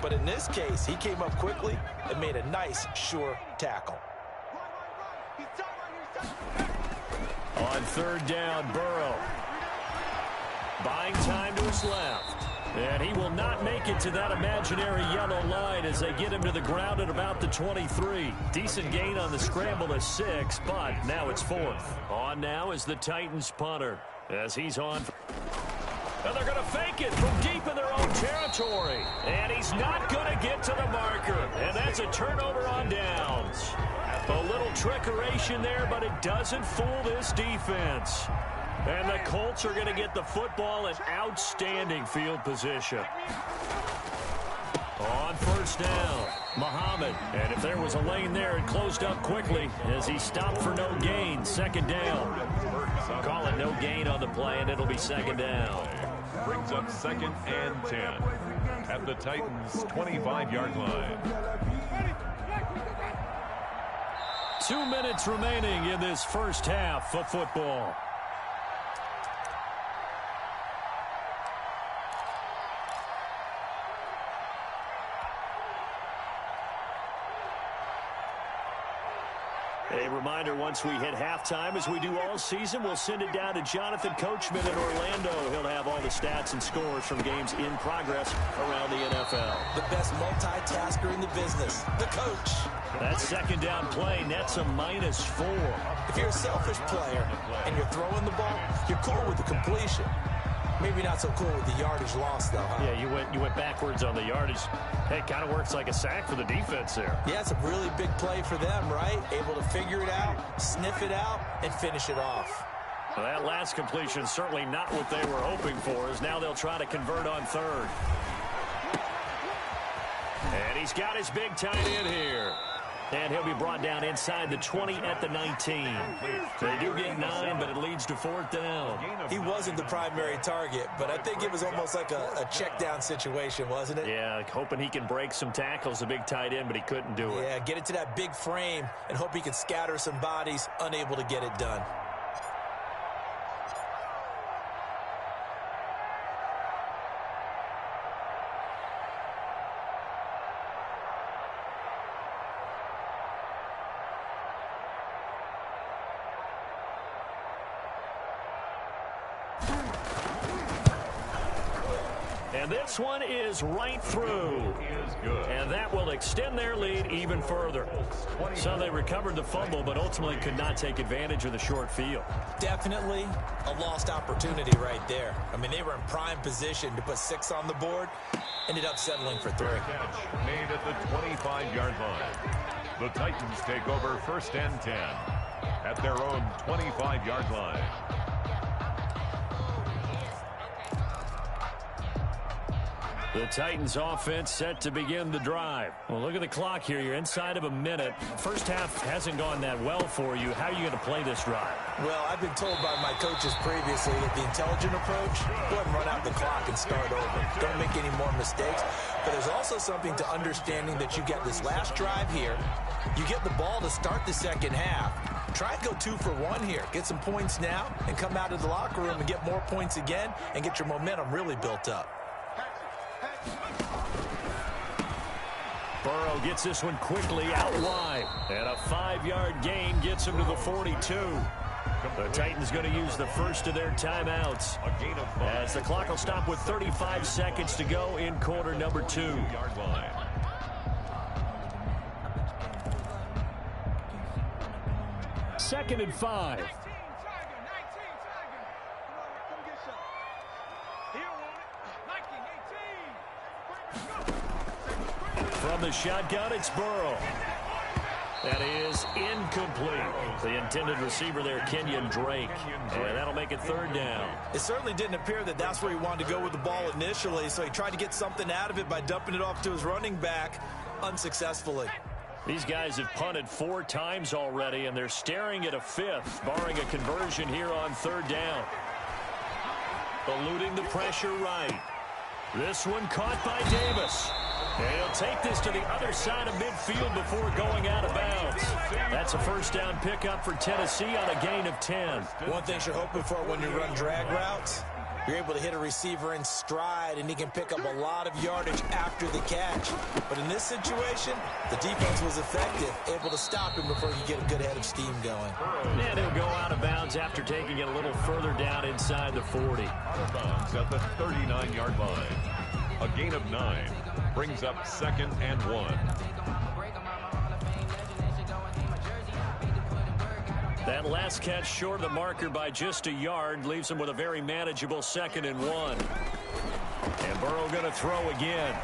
But in this case, he came up quickly and made a nice, sure tackle. On 3rd down, Burrow. Buying time to his left. And he will not make it to that imaginary yellow line as they get him to the ground at about the 23. Decent gain on the scramble to 6, but now it's 4th. On now is the Titans punter as he's on. And they're going to fake it from deep in their own territory. And he's not going to get to the marker. And that's a turnover on downs. A little trickeration there, but it doesn't fool this defense. And the Colts are going to get the football in outstanding field position. On 1st down, Muhammad. And if there was a lane there, it closed up quickly as he stopped for no gain. 2nd down. Call it no gain on the play, and it'll be 2nd down. Brings up 2nd and 10 at the Titans' 25-yard line. 2 minutes remaining in this first half of football. A reminder, once we hit halftime, as we do all season, we'll send it down to Jonathan Coachman in Orlando. He'll have all the stats and scores from games in progress around the NFL. The best multitasker in the business, the coach. That second down play nets a -4. If you're a selfish player and you're throwing the ball, you're cool with the completion. Maybe not so cool with the yardage loss, though, huh? Yeah, you went backwards on the yardage. Hey, it kind of works like a sack for the defense there. Yeah, it's a really big play for them, right? Able to figure it out, sniff it out, and finish it off. Well, that last completion certainly not what they were hoping for, as now they'll try to convert on third. And he's got his big tight end here. And he'll be brought down inside the 20 at the 19. They do get 9, but it leads to 4th down. He wasn't the primary target, but I think it was almost like a check down situation, wasn't it? Yeah, hoping he can break some tackles, a big tight end, but he couldn't do it. Yeah, get it to that big frame and hope he can scatter some bodies, unable to get it done. And this one is right through. And that will extend their lead even further. So they recovered the fumble, but ultimately could not take advantage of the short field. Definitely a lost opportunity right there. I mean, they were in prime position to put 6 on the board. Ended up settling for 3. Catch made at the 25-yard line. The Titans take over 1st and 10 at their own 25-yard line. The Titans offense set to begin the drive. Well, look at the clock here. You're inside of a minute. First half hasn't gone that well for you. How are you going to play this drive? Well, I've been told by my coaches previously that the intelligent approach, go ahead and run out the clock and start over. Don't make any more mistakes. But there's also something to understanding that you get this last drive here. You get the ball to start the second half. Try and go 2 for 1 here. Get some points now and come out of the locker room and get more points again and get your momentum really built up. Burrow gets this one quickly out wide. And a 5-yard gain gets him to the 42. The Titans going to use the first of their timeouts, as the clock will stop with 35 seconds to go in quarter number 2. 2nd and 5. From the shotgun, it's Burrow. That is incomplete. The intended receiver there, Kenyon Drake. And that'll make it 3rd down. It certainly didn't appear that that's where he wanted to go with the ball initially, so he tried to get something out of it by dumping it off to his running back unsuccessfully. These guys have punted 4 times already, and they're staring at a 5th, barring a conversion here on 3rd down. Eluding the pressure right. This one caught by Davis. And he'll take this to the other side of midfield before going out of bounds. That's a 1st down pickup for Tennessee on a gain of 10. One thing you're hoping for when you run drag routes, you're able to hit a receiver in stride, and he can pick up a lot of yardage after the catch. But in this situation, the defense was effective, able to stop him before you get a good head of steam going. And he'll go out of bounds after taking it a little further down inside the 40. Out of bounds at the 39-yard line. A gain of 9 brings up 2nd and 1. That last catch short of the marker by just a yard leaves him with a very manageable 2nd and 1. And Burrow going to throw again.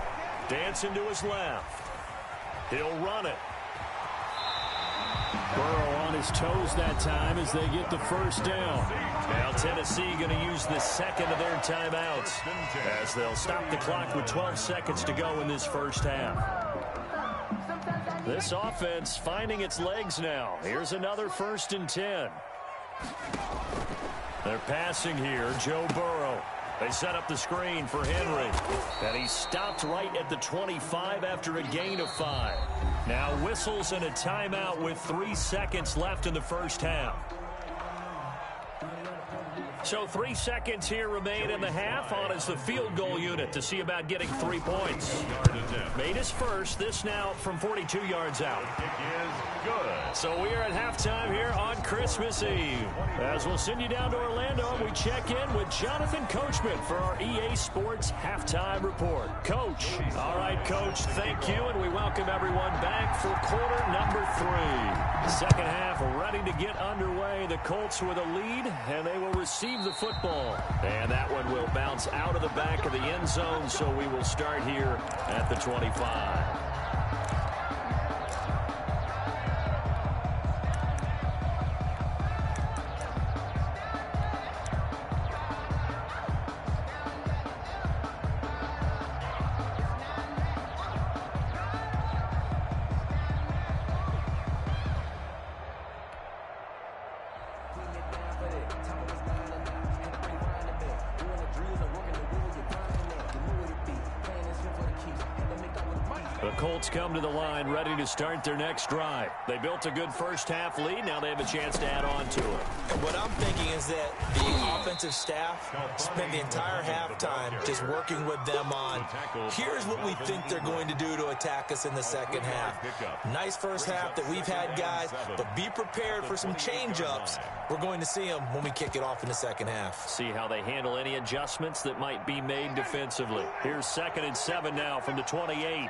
Dancing to his left. He'll run it. Burrow on his toes that time as they get the 1st down. Now Tennessee going to use the 2nd of their timeouts, as they'll stop the clock with 12 seconds to go in this 1st half. This offense finding its legs now. Here's another 1st and 10. They're passing here. Joe Burrow. They set up the screen for Henry. And he stopped right at the 25 after a gain of 5. Now whistles and a timeout with 3 seconds left in the 1st half. So 3 seconds here remain in the half. On is the field goal unit to see about getting 3 points. Made his first. This now from 42 yards out. Kick is good. So we are at halftime here on Christmas Eve. As we'll send you down to Orlando, we check in with Jonathan Coachman for our EA Sports Halftime Report. Coach. All right, Coach, thank you, and we welcome everyone back for quarter number 3. Second half ready to get underway. The Colts with a lead, and they will receive the football. And that one will bounce out of the back of the end zone, so we will start here at the 25. The Colts come to the line ready to start their next drive. They built a good first half lead. Now they have a chance to add on to it. And what I'm thinking is that the offensive staff spent the entire halftime just working with them on, here's what we think they're going to do to attack us in the second half. Nice first half that we've had, guys, but be prepared for some change-ups. We're going to see them when we kick it off in the second half. See how they handle any adjustments that might be made defensively. Here's 2nd and 7 now from the 28.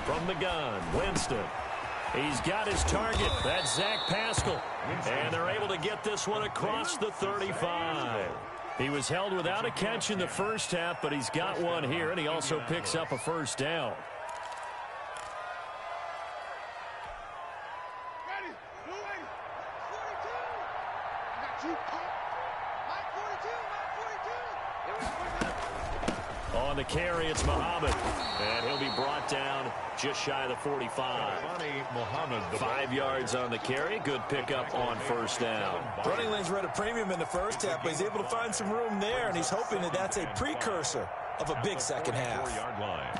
From the gun, Winston. He's got his target. That's Zach Pascal. And they're able to get this one across the 35. He was held without a catch in the first half, but he's got one here, and he also picks up a first down. On the carry, it's Muhammad. And he'll be brought down just shy of the 45. 5 yards on the carry. Good pickup on first down. Running lanes were at a premium in the first half, but he's able to find some room there, and he's hoping that that's a precursor of a big second half. 4-yard line.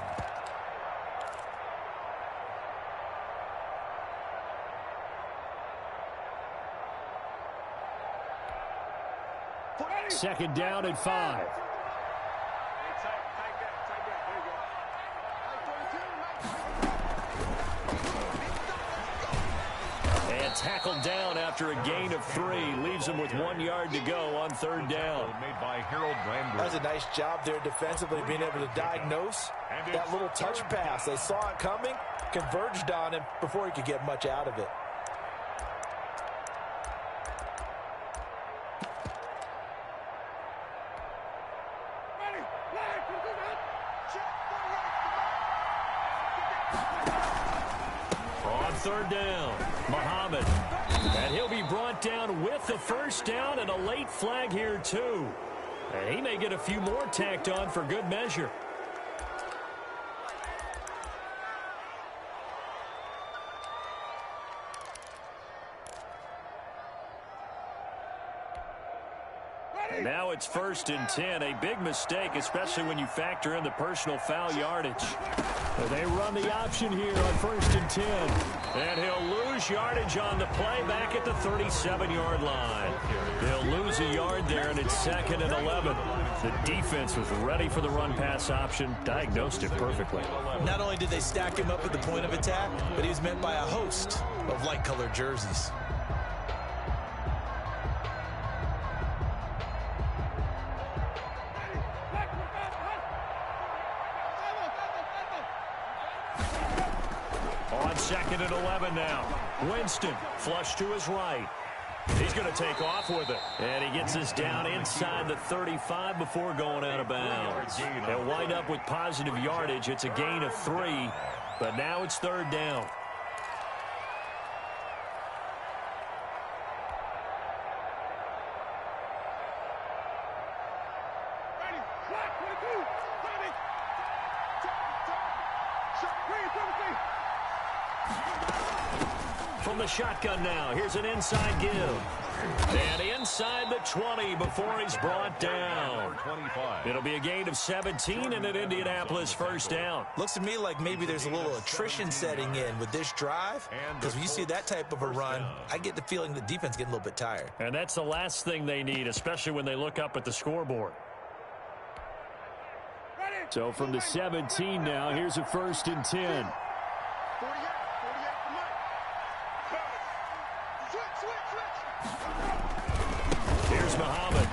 Second down and 5. And tackled down after a gain of 3. Leaves him with 1 yard to go on third down. Made by Harold Landry. That was a nice job there defensively, being able to diagnose that little touch pass. They saw it coming, converged on him before he could get much out of it. On third down, Muhammad. And he'll be brought down with the first down and a late flag here too. And he may get a few more tacked on for good measure. And now it's 1st and 10. A big mistake, especially when you factor in the personal foul yardage. But they run the option here on 1st and 10. And he'll lose yardage on the play back at the 37-yard line. He'll lose a yard there, and it's 2nd and 11. The defense was ready for the run-pass option, diagnosed it perfectly. Not only did they stack him up at the point of attack, but he was met by a host of light-colored jerseys. On 2nd and 11 now. Winston flush to his right. He's going to take off with it. And he gets us down inside the 35 before going out of bounds. They'll wind up with positive yardage. It's a gain of 3, but now it's third down. From the shotgun now, here's an inside give. And inside the 20 before he's brought down. It'll be a gain of 17 and an Indianapolis first down. Looks to me like maybe there's a little attrition setting in with this drive, because when you see that type of a run, I get the feeling the defense getting a little bit tired. And that's the last thing they need, especially when they look up at the scoreboard. So from the 17 now, here's a 1st and 10. Here's Muhammad.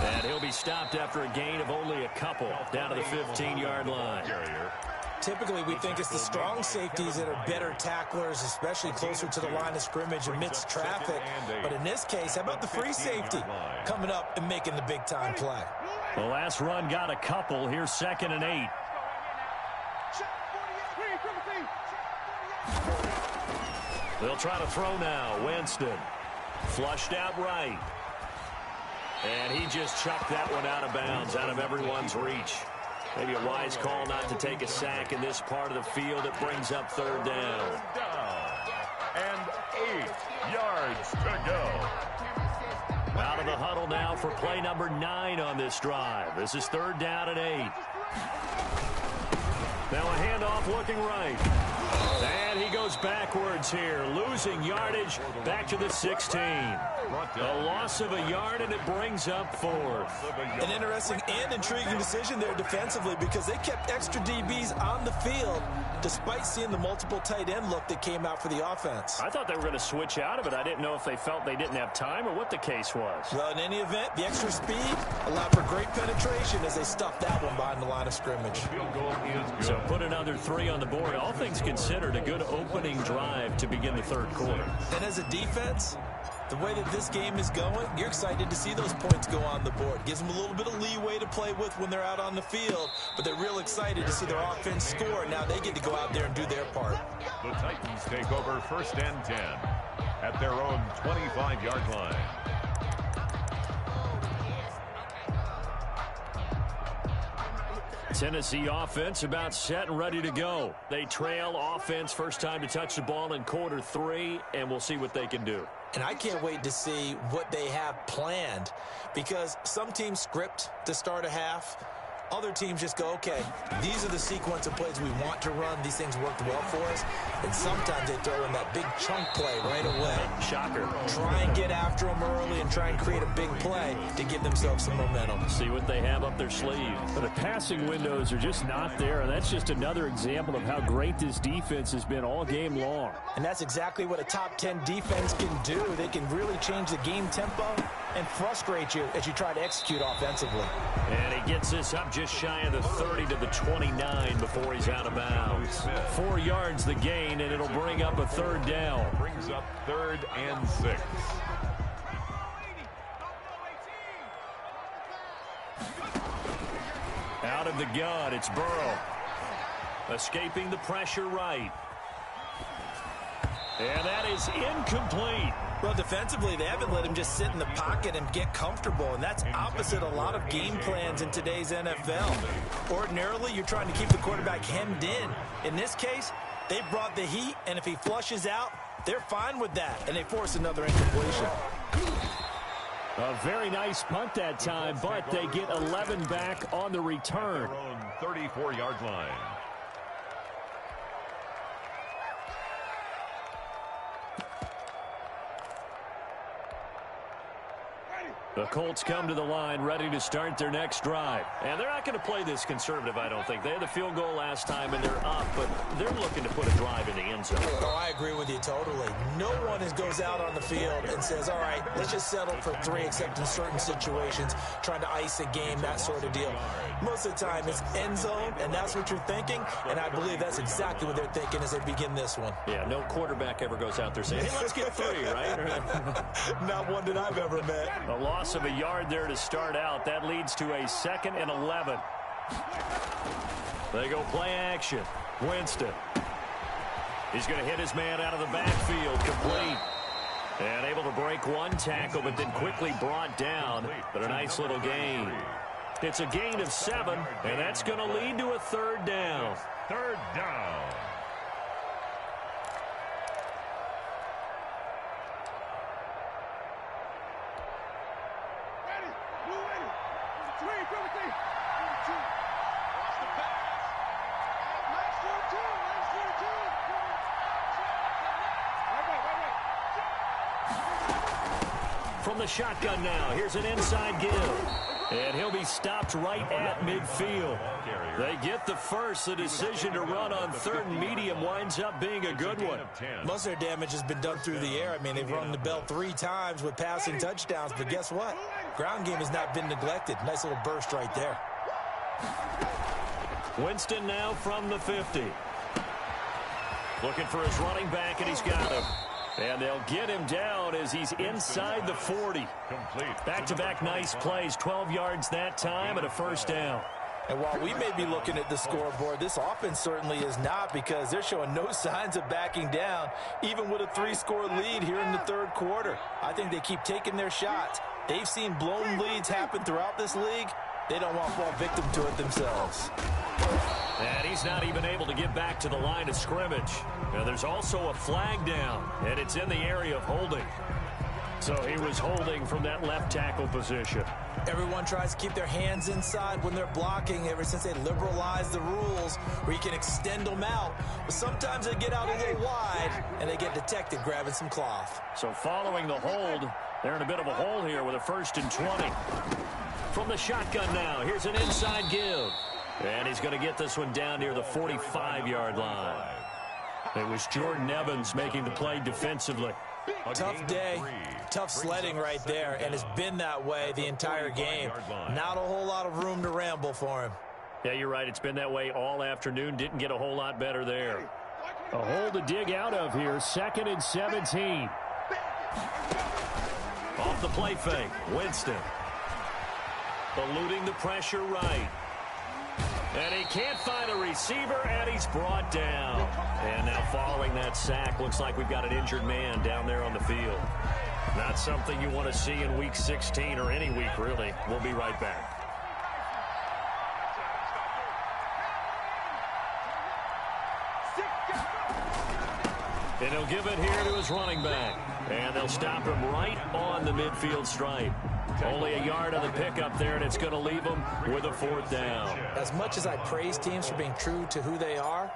And he'll be stopped after a gain of only a couple, down to the 15-yard line. Typically, we think it's the strong safeties that are better tacklers, especially closer to the line of scrimmage amidst traffic. But in this case, how about the free safety coming up and making the big-time play? The last run got a couple. Here's 2nd and 8. They'll try to throw now. Winston flushed out right. And he just chucked that one out of bounds, out of everyone's reach. Maybe a wise call not to take a sack in this part of the field. It brings up 3rd down. And 8 yards to go. Out of the huddle now for play number 9 on this drive. This is 3rd down and 8. Now a handoff looking right. And he goes backwards here, losing yardage back to the 16. A loss of a yard, and it brings up 4th. An interesting and intriguing decision there defensively, because they kept extra DBs on the field despite seeing the multiple tight end look that came out for the offense. I thought they were going to switch out of it. I didn't know if they felt they didn't have time or what the case was. Well, in any event, the extra speed allowed for great penetration as they stuffed that one behind the line of scrimmage. So put another 3 on the board. All things considered, a good opening drive to begin the 3rd quarter. And as a defense, the way that this game is going, you're excited to see those points go on the board. Gives them a little bit of leeway to play with when they're out on the field, but they're real excited to see their offense score. Now they get to go out there and do their part. The Titans take over 1st and 10 at their own 25-yard line. Tennessee offense about set and ready to go. They trail offense, first time to touch the ball in quarter 3, and we'll see what they can do. And I can't wait to see what they have planned, because some teams script to start a half. Other teams just go, okay, these are the sequence of plays we want to run. These things worked well for us. And sometimes they throw in that big chunk play right away. Shocker. Try and get after them early and try and create a big play to give themselves some momentum. See what they have up their sleeve. But the passing windows are just not there, and that's just another example of how great this defense has been all game long. And that's exactly what a top 10 defense can do. They can really change the game tempo and frustrate you as you try to execute offensively. And he gets this up just shy of the 30 to the 29 before he's out of bounds. 4 yards the gain, and it'll bring up a 3rd down. Brings up 3rd and 6. Out of the gun, it's Burrow. Escaping the pressure right. And that is incomplete. Well, defensively, they haven't let him just sit in the pocket and get comfortable, and that's opposite a lot of game plans in today's NFL. Ordinarily, you're trying to keep the quarterback hemmed in. In this case, they brought the heat, and if he flushes out, they're fine with that, and they force another incompletion. A very nice punt that time, but they get 11 back on the return. 34-yard line. The Colts come to the line ready to start their next drive. And they're not going to play this conservative, I don't think. They had the field goal last time, and they're up, but they're looking to put a drive in the end zone. Oh, I agree with you totally. No one goes out on the field and says, all right, let's just settle for 3, except in certain situations, trying to ice a game, that sort of deal. Most of the time, it's end zone, and that's what you're thinking, and I believe that's exactly what they're thinking as they begin this one. Yeah, no quarterback ever goes out there saying, hey, let's get 3, right? Not one that I've ever met. A loss of a yard there to start out. That leads to a 2nd and 11. They go play action. Winston. He's going to hit his man out of the backfield. Complete. And able to break one tackle, but then quickly brought down. But a nice little gain. It's a gain of 7, and that's going to lead to a 3rd down. 3rd down. From the shotgun now, here's an inside give. And he'll be stopped right at midfield. They get the first. The decision to run on third and medium winds up being a good one. Most of their damage has been done through the air. I mean, they've rung the bell 3 times with passing touchdowns, but guess what? Ground game has not been neglected. Nice little burst right there. Winston now from the 50. Looking for his running back, and he's got him. And they'll get him down as he's inside the 40. Back-to-back nice plays, 12 yards that time and a first down. And while we may be looking at the scoreboard, this offense certainly is not, because they're showing no signs of backing down, even with a 3-score lead here in the third quarter. I think they keep taking their shots. They've seen blown leads happen throughout this league. They don't want to fall victim to it themselves. And he's not even able to get back to the line of scrimmage. Now, there's also a flag down, and it's in the area of holding. So he was holding from that left tackle position. Everyone tries to keep their hands inside when they're blocking ever since they liberalized the rules where you can extend them out. But sometimes they get out a little wide, and they get detected grabbing some cloth. So following the hold, they're in a bit of a hole here with a 1st and 20. From the shotgun now, here's an inside give. And he's going to get this one down near the 45-yard line. It was Jordan Evans making the play defensively. Tough day, tough sledding right there, and it's been that way the entire game. Not a whole lot of room to ramble for him. Yeah, you're right. It's been that way all afternoon. Didn't get a whole lot better there. A hole to dig out of here. 2nd and 17. Off the play fake, Winston. Eluding the pressure right. And he can't find a receiver, and he's brought down. And now following that sack, looks like we've got an injured man down there on the field. Not something you want to see in Week 16 or any week, really. We'll be right back. And he'll give it here to his running back. And they'll stop him right on the midfield stripe. Only a yard on the pickup there, and it's going to leave them with a 4th down. As much as I praise teams for being true to who they are,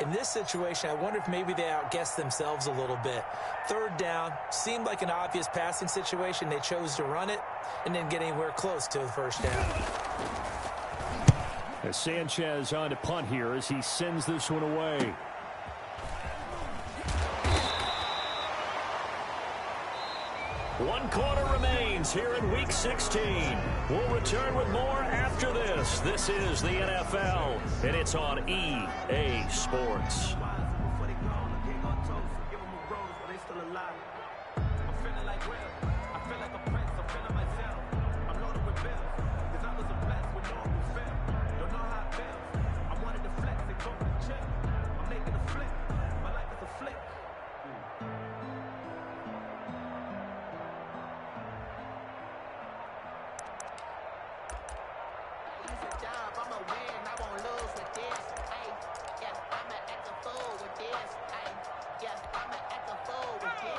in this situation, I wonder if maybe they outguessed themselves a little bit. 3rd down seemed like an obvious passing situation. They chose to run it and didn't get anywhere close to the 1st down. As Sanchez on to punt here as he sends this one away. One quarter remains here in Week 16. We'll return with more after this. This is the NFL, and it's on EA Sports.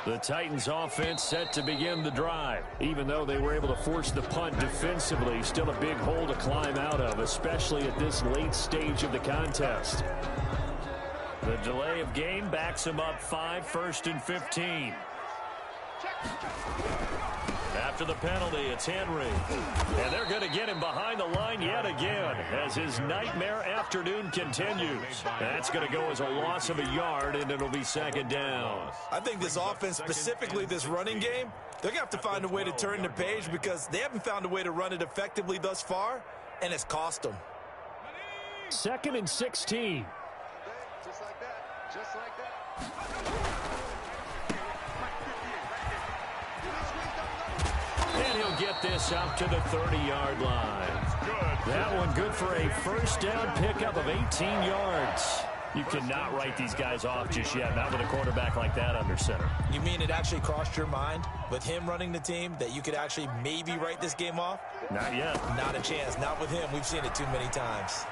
The Titans offense set to begin the drive. Even though they were able to force the punt defensively, still a big hole to climb out of, especially at this late stage of the contest. The delay of game backs them up 5, 1st and 15. After the penalty, it's Henry. And they're going to get him behind the line yet again as his nightmare afternoon continues. That's going to go as a loss of a yard, and it'll be 2nd down. I think this offense, specifically this running game, they're going to have to find a way to turn the page because they haven't found a way to run it effectively thus far, and it's cost them. 2nd and 16. Just like that. Just like that. And he'll get this up to the 30-yard line. That one good for a 1st down pickup of 18 yards. You cannot write these guys off just yet, not with a quarterback like that under center. You mean it actually crossed your mind with him running the team that you could actually maybe write this game off? Not yet. Not a chance. Not with him. We've seen it too many times.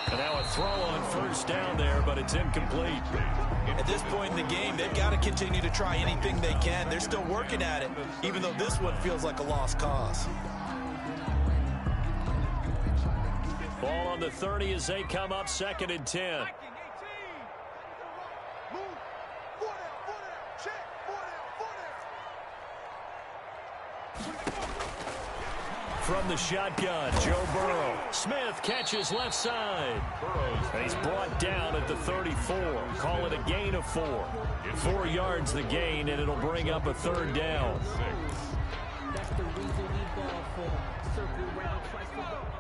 And now a throw on 1st down there, but it's incomplete. At this point in the game, they've got to continue to try anything they can. They're still working at it, even though this one feels like a lost cause. Ball on the 30 as they come up 2nd and 10. From the shotgun, Joe Burrow. Smith catches left side. And he's brought down at the 34. Call it a gain of 4. 4 yards the gain, and it'll bring up a 3rd down. That's the reason we ball for. Circle round, twice for the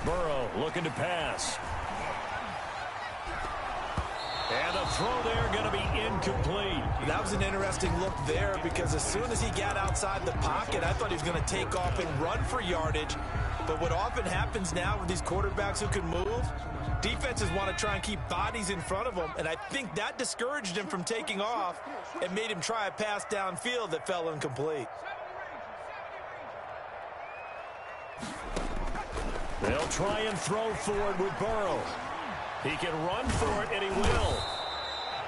Burrow looking to pass. And the throw there going to be incomplete. That was an interesting look there because as soon as he got outside the pocket, I thought he was going to take off and run for yardage. But what often happens now with these quarterbacks who can move, defenses want to try and keep bodies in front of them, and I think that discouraged him from taking off and made him try a pass downfield that fell incomplete. They'll try and throw for it with Burrow. He can run for it, and he will.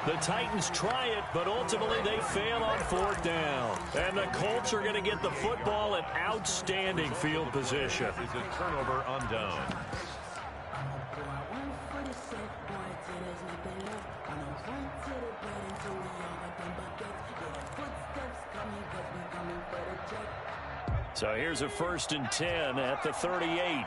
The Titans try it, but ultimately they fail on 4th down. And the Colts are going to get the football in outstanding field position. It's a turnover on down. So here's a 1st and 10 at the 38.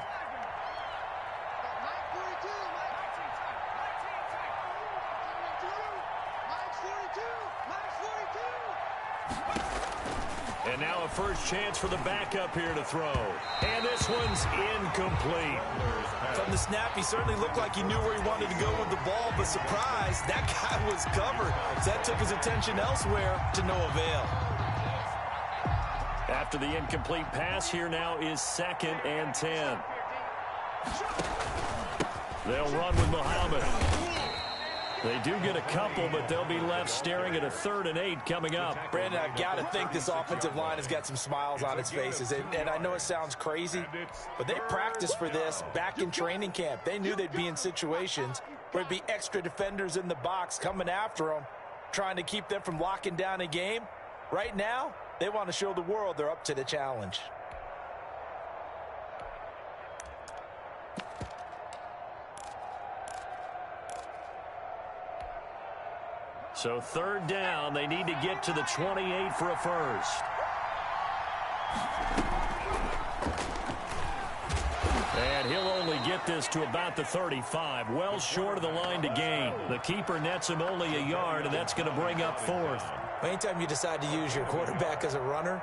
And now a first chance for the backup here to throw. And this one's incomplete. From the snap, he certainly looked like he knew where he wanted to go with the ball, but surprise, that guy was covered. So that took his attention elsewhere to no avail. After the incomplete pass, here now is 2nd and 10. They'll run with Muhammad. They do get a couple, but they'll be left staring at a 3rd and 8 coming up. Brandon, I've got to think this offensive line has got some smiles on its faces. And I know it sounds crazy, but they practiced for this back in training camp. They knew they'd be in situations where it'd be extra defenders in the box coming after them, trying to keep them from locking down a game. Right now, they want to show the world they're up to the challenge. So 3rd down, they need to get to the 28 for a first. And he'll only get this to about the 35, well short of the line to gain. The keeper nets him only a yard, and that's going to bring up 4th. Anytime you decide to use your quarterback as a runner,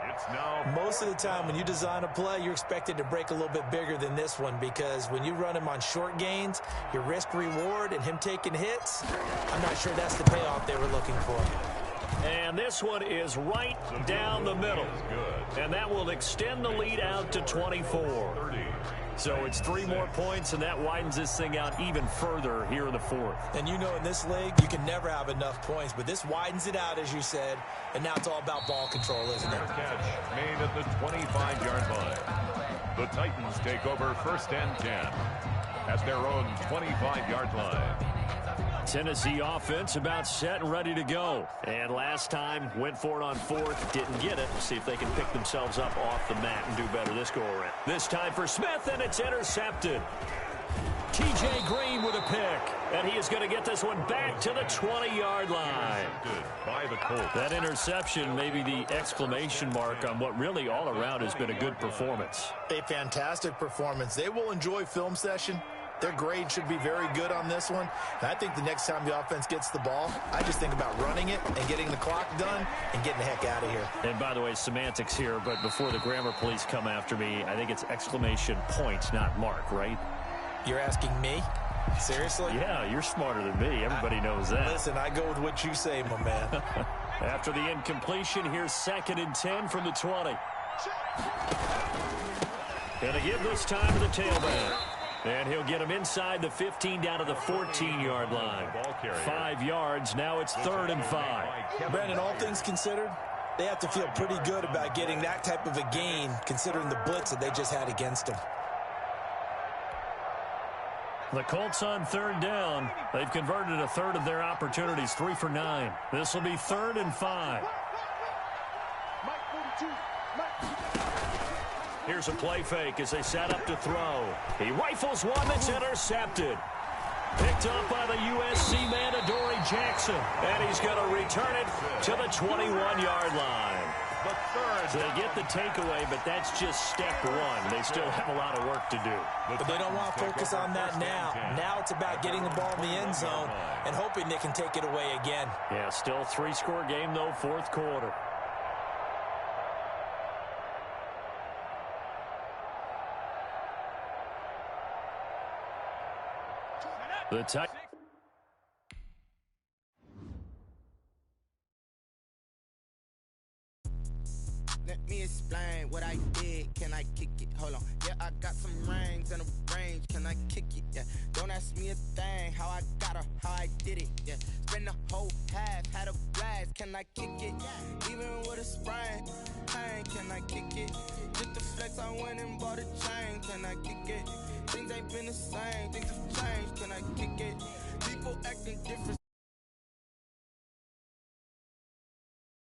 most of the time when you design a play, you're expected to break a little bit bigger than this one because when you run him on short gains, your risk-reward and him taking hits, I'm not sure that's the payoff they were looking for. And this one is right down the middle. And that will extend the lead out to 24. So it's 3 more points, and that widens this thing out even further here in the 4th. And you know in this league, you can never have enough points, but this widens it out, as you said, and now it's all about ball control, isn't it? Catch made at the 25-yard line. The Titans take over 1st and 10 at their own 25-yard line. Tennessee offense about set and ready to go. And last time, went for it on 4th, didn't get it. We'll see if they can pick themselves up off the mat and do better this go-around. This time for Smith, and it's intercepted. T.J. Green with a pick. And he is going to get this one back to the 20-yard line. By the Colts. That interception may be the exclamation mark on what really all around has been a good performance. A fantastic performance. They will enjoy film session. Their grade should be very good on this one. And I think the next time the offense gets the ball, I just think about running it and getting the clock done and getting the heck out of here. And by the way, semantics here, but before the grammar police come after me, I think it's exclamation point, not mark, right? You're asking me? Seriously? Yeah, you're smarter than me. Everybody knows that. Listen, I go with what you say, my man. After the incompletion, here's 2nd and 10 from the 20. Gonna give this time to the tailback. And he'll get him inside the 15 down to the 14-yard line. 5 yards. Now it's 3rd and 5. Brandon, all things considered, they have to feel pretty good about getting that type of a gain considering the blitz that they just had against them. The Colts on 3rd down. They've converted a third of their opportunities, 3 for 9. This will be 3rd and 5. Here's a play fake as they set up to throw. He rifles one that's intercepted. Picked up by the USC man, Adoree Jackson. And he's going to return it to the 21-yard line. So they get the takeaway, but that's just step one. They still have a lot of work to do. But they don't want to focus on that now. Now it's about getting the ball in the end zone and hoping they can take it away again. Yeah, still a 3-score game, though, fourth quarter. The Titans. Let me explain what I did. Can I kick it? Hold on. Yeah, I got some rings and a range. Can I kick it? Yeah. Don't ask me a thing. How I got her, how I did it. Yeah. Spend the whole half, had a blast. Can I kick it? Even with a sprain. Pain, can I kick it? Just the flex, I went and bought a chain. Can I kick it? Things ain't been the same. Things have changed. Can I kick it? People act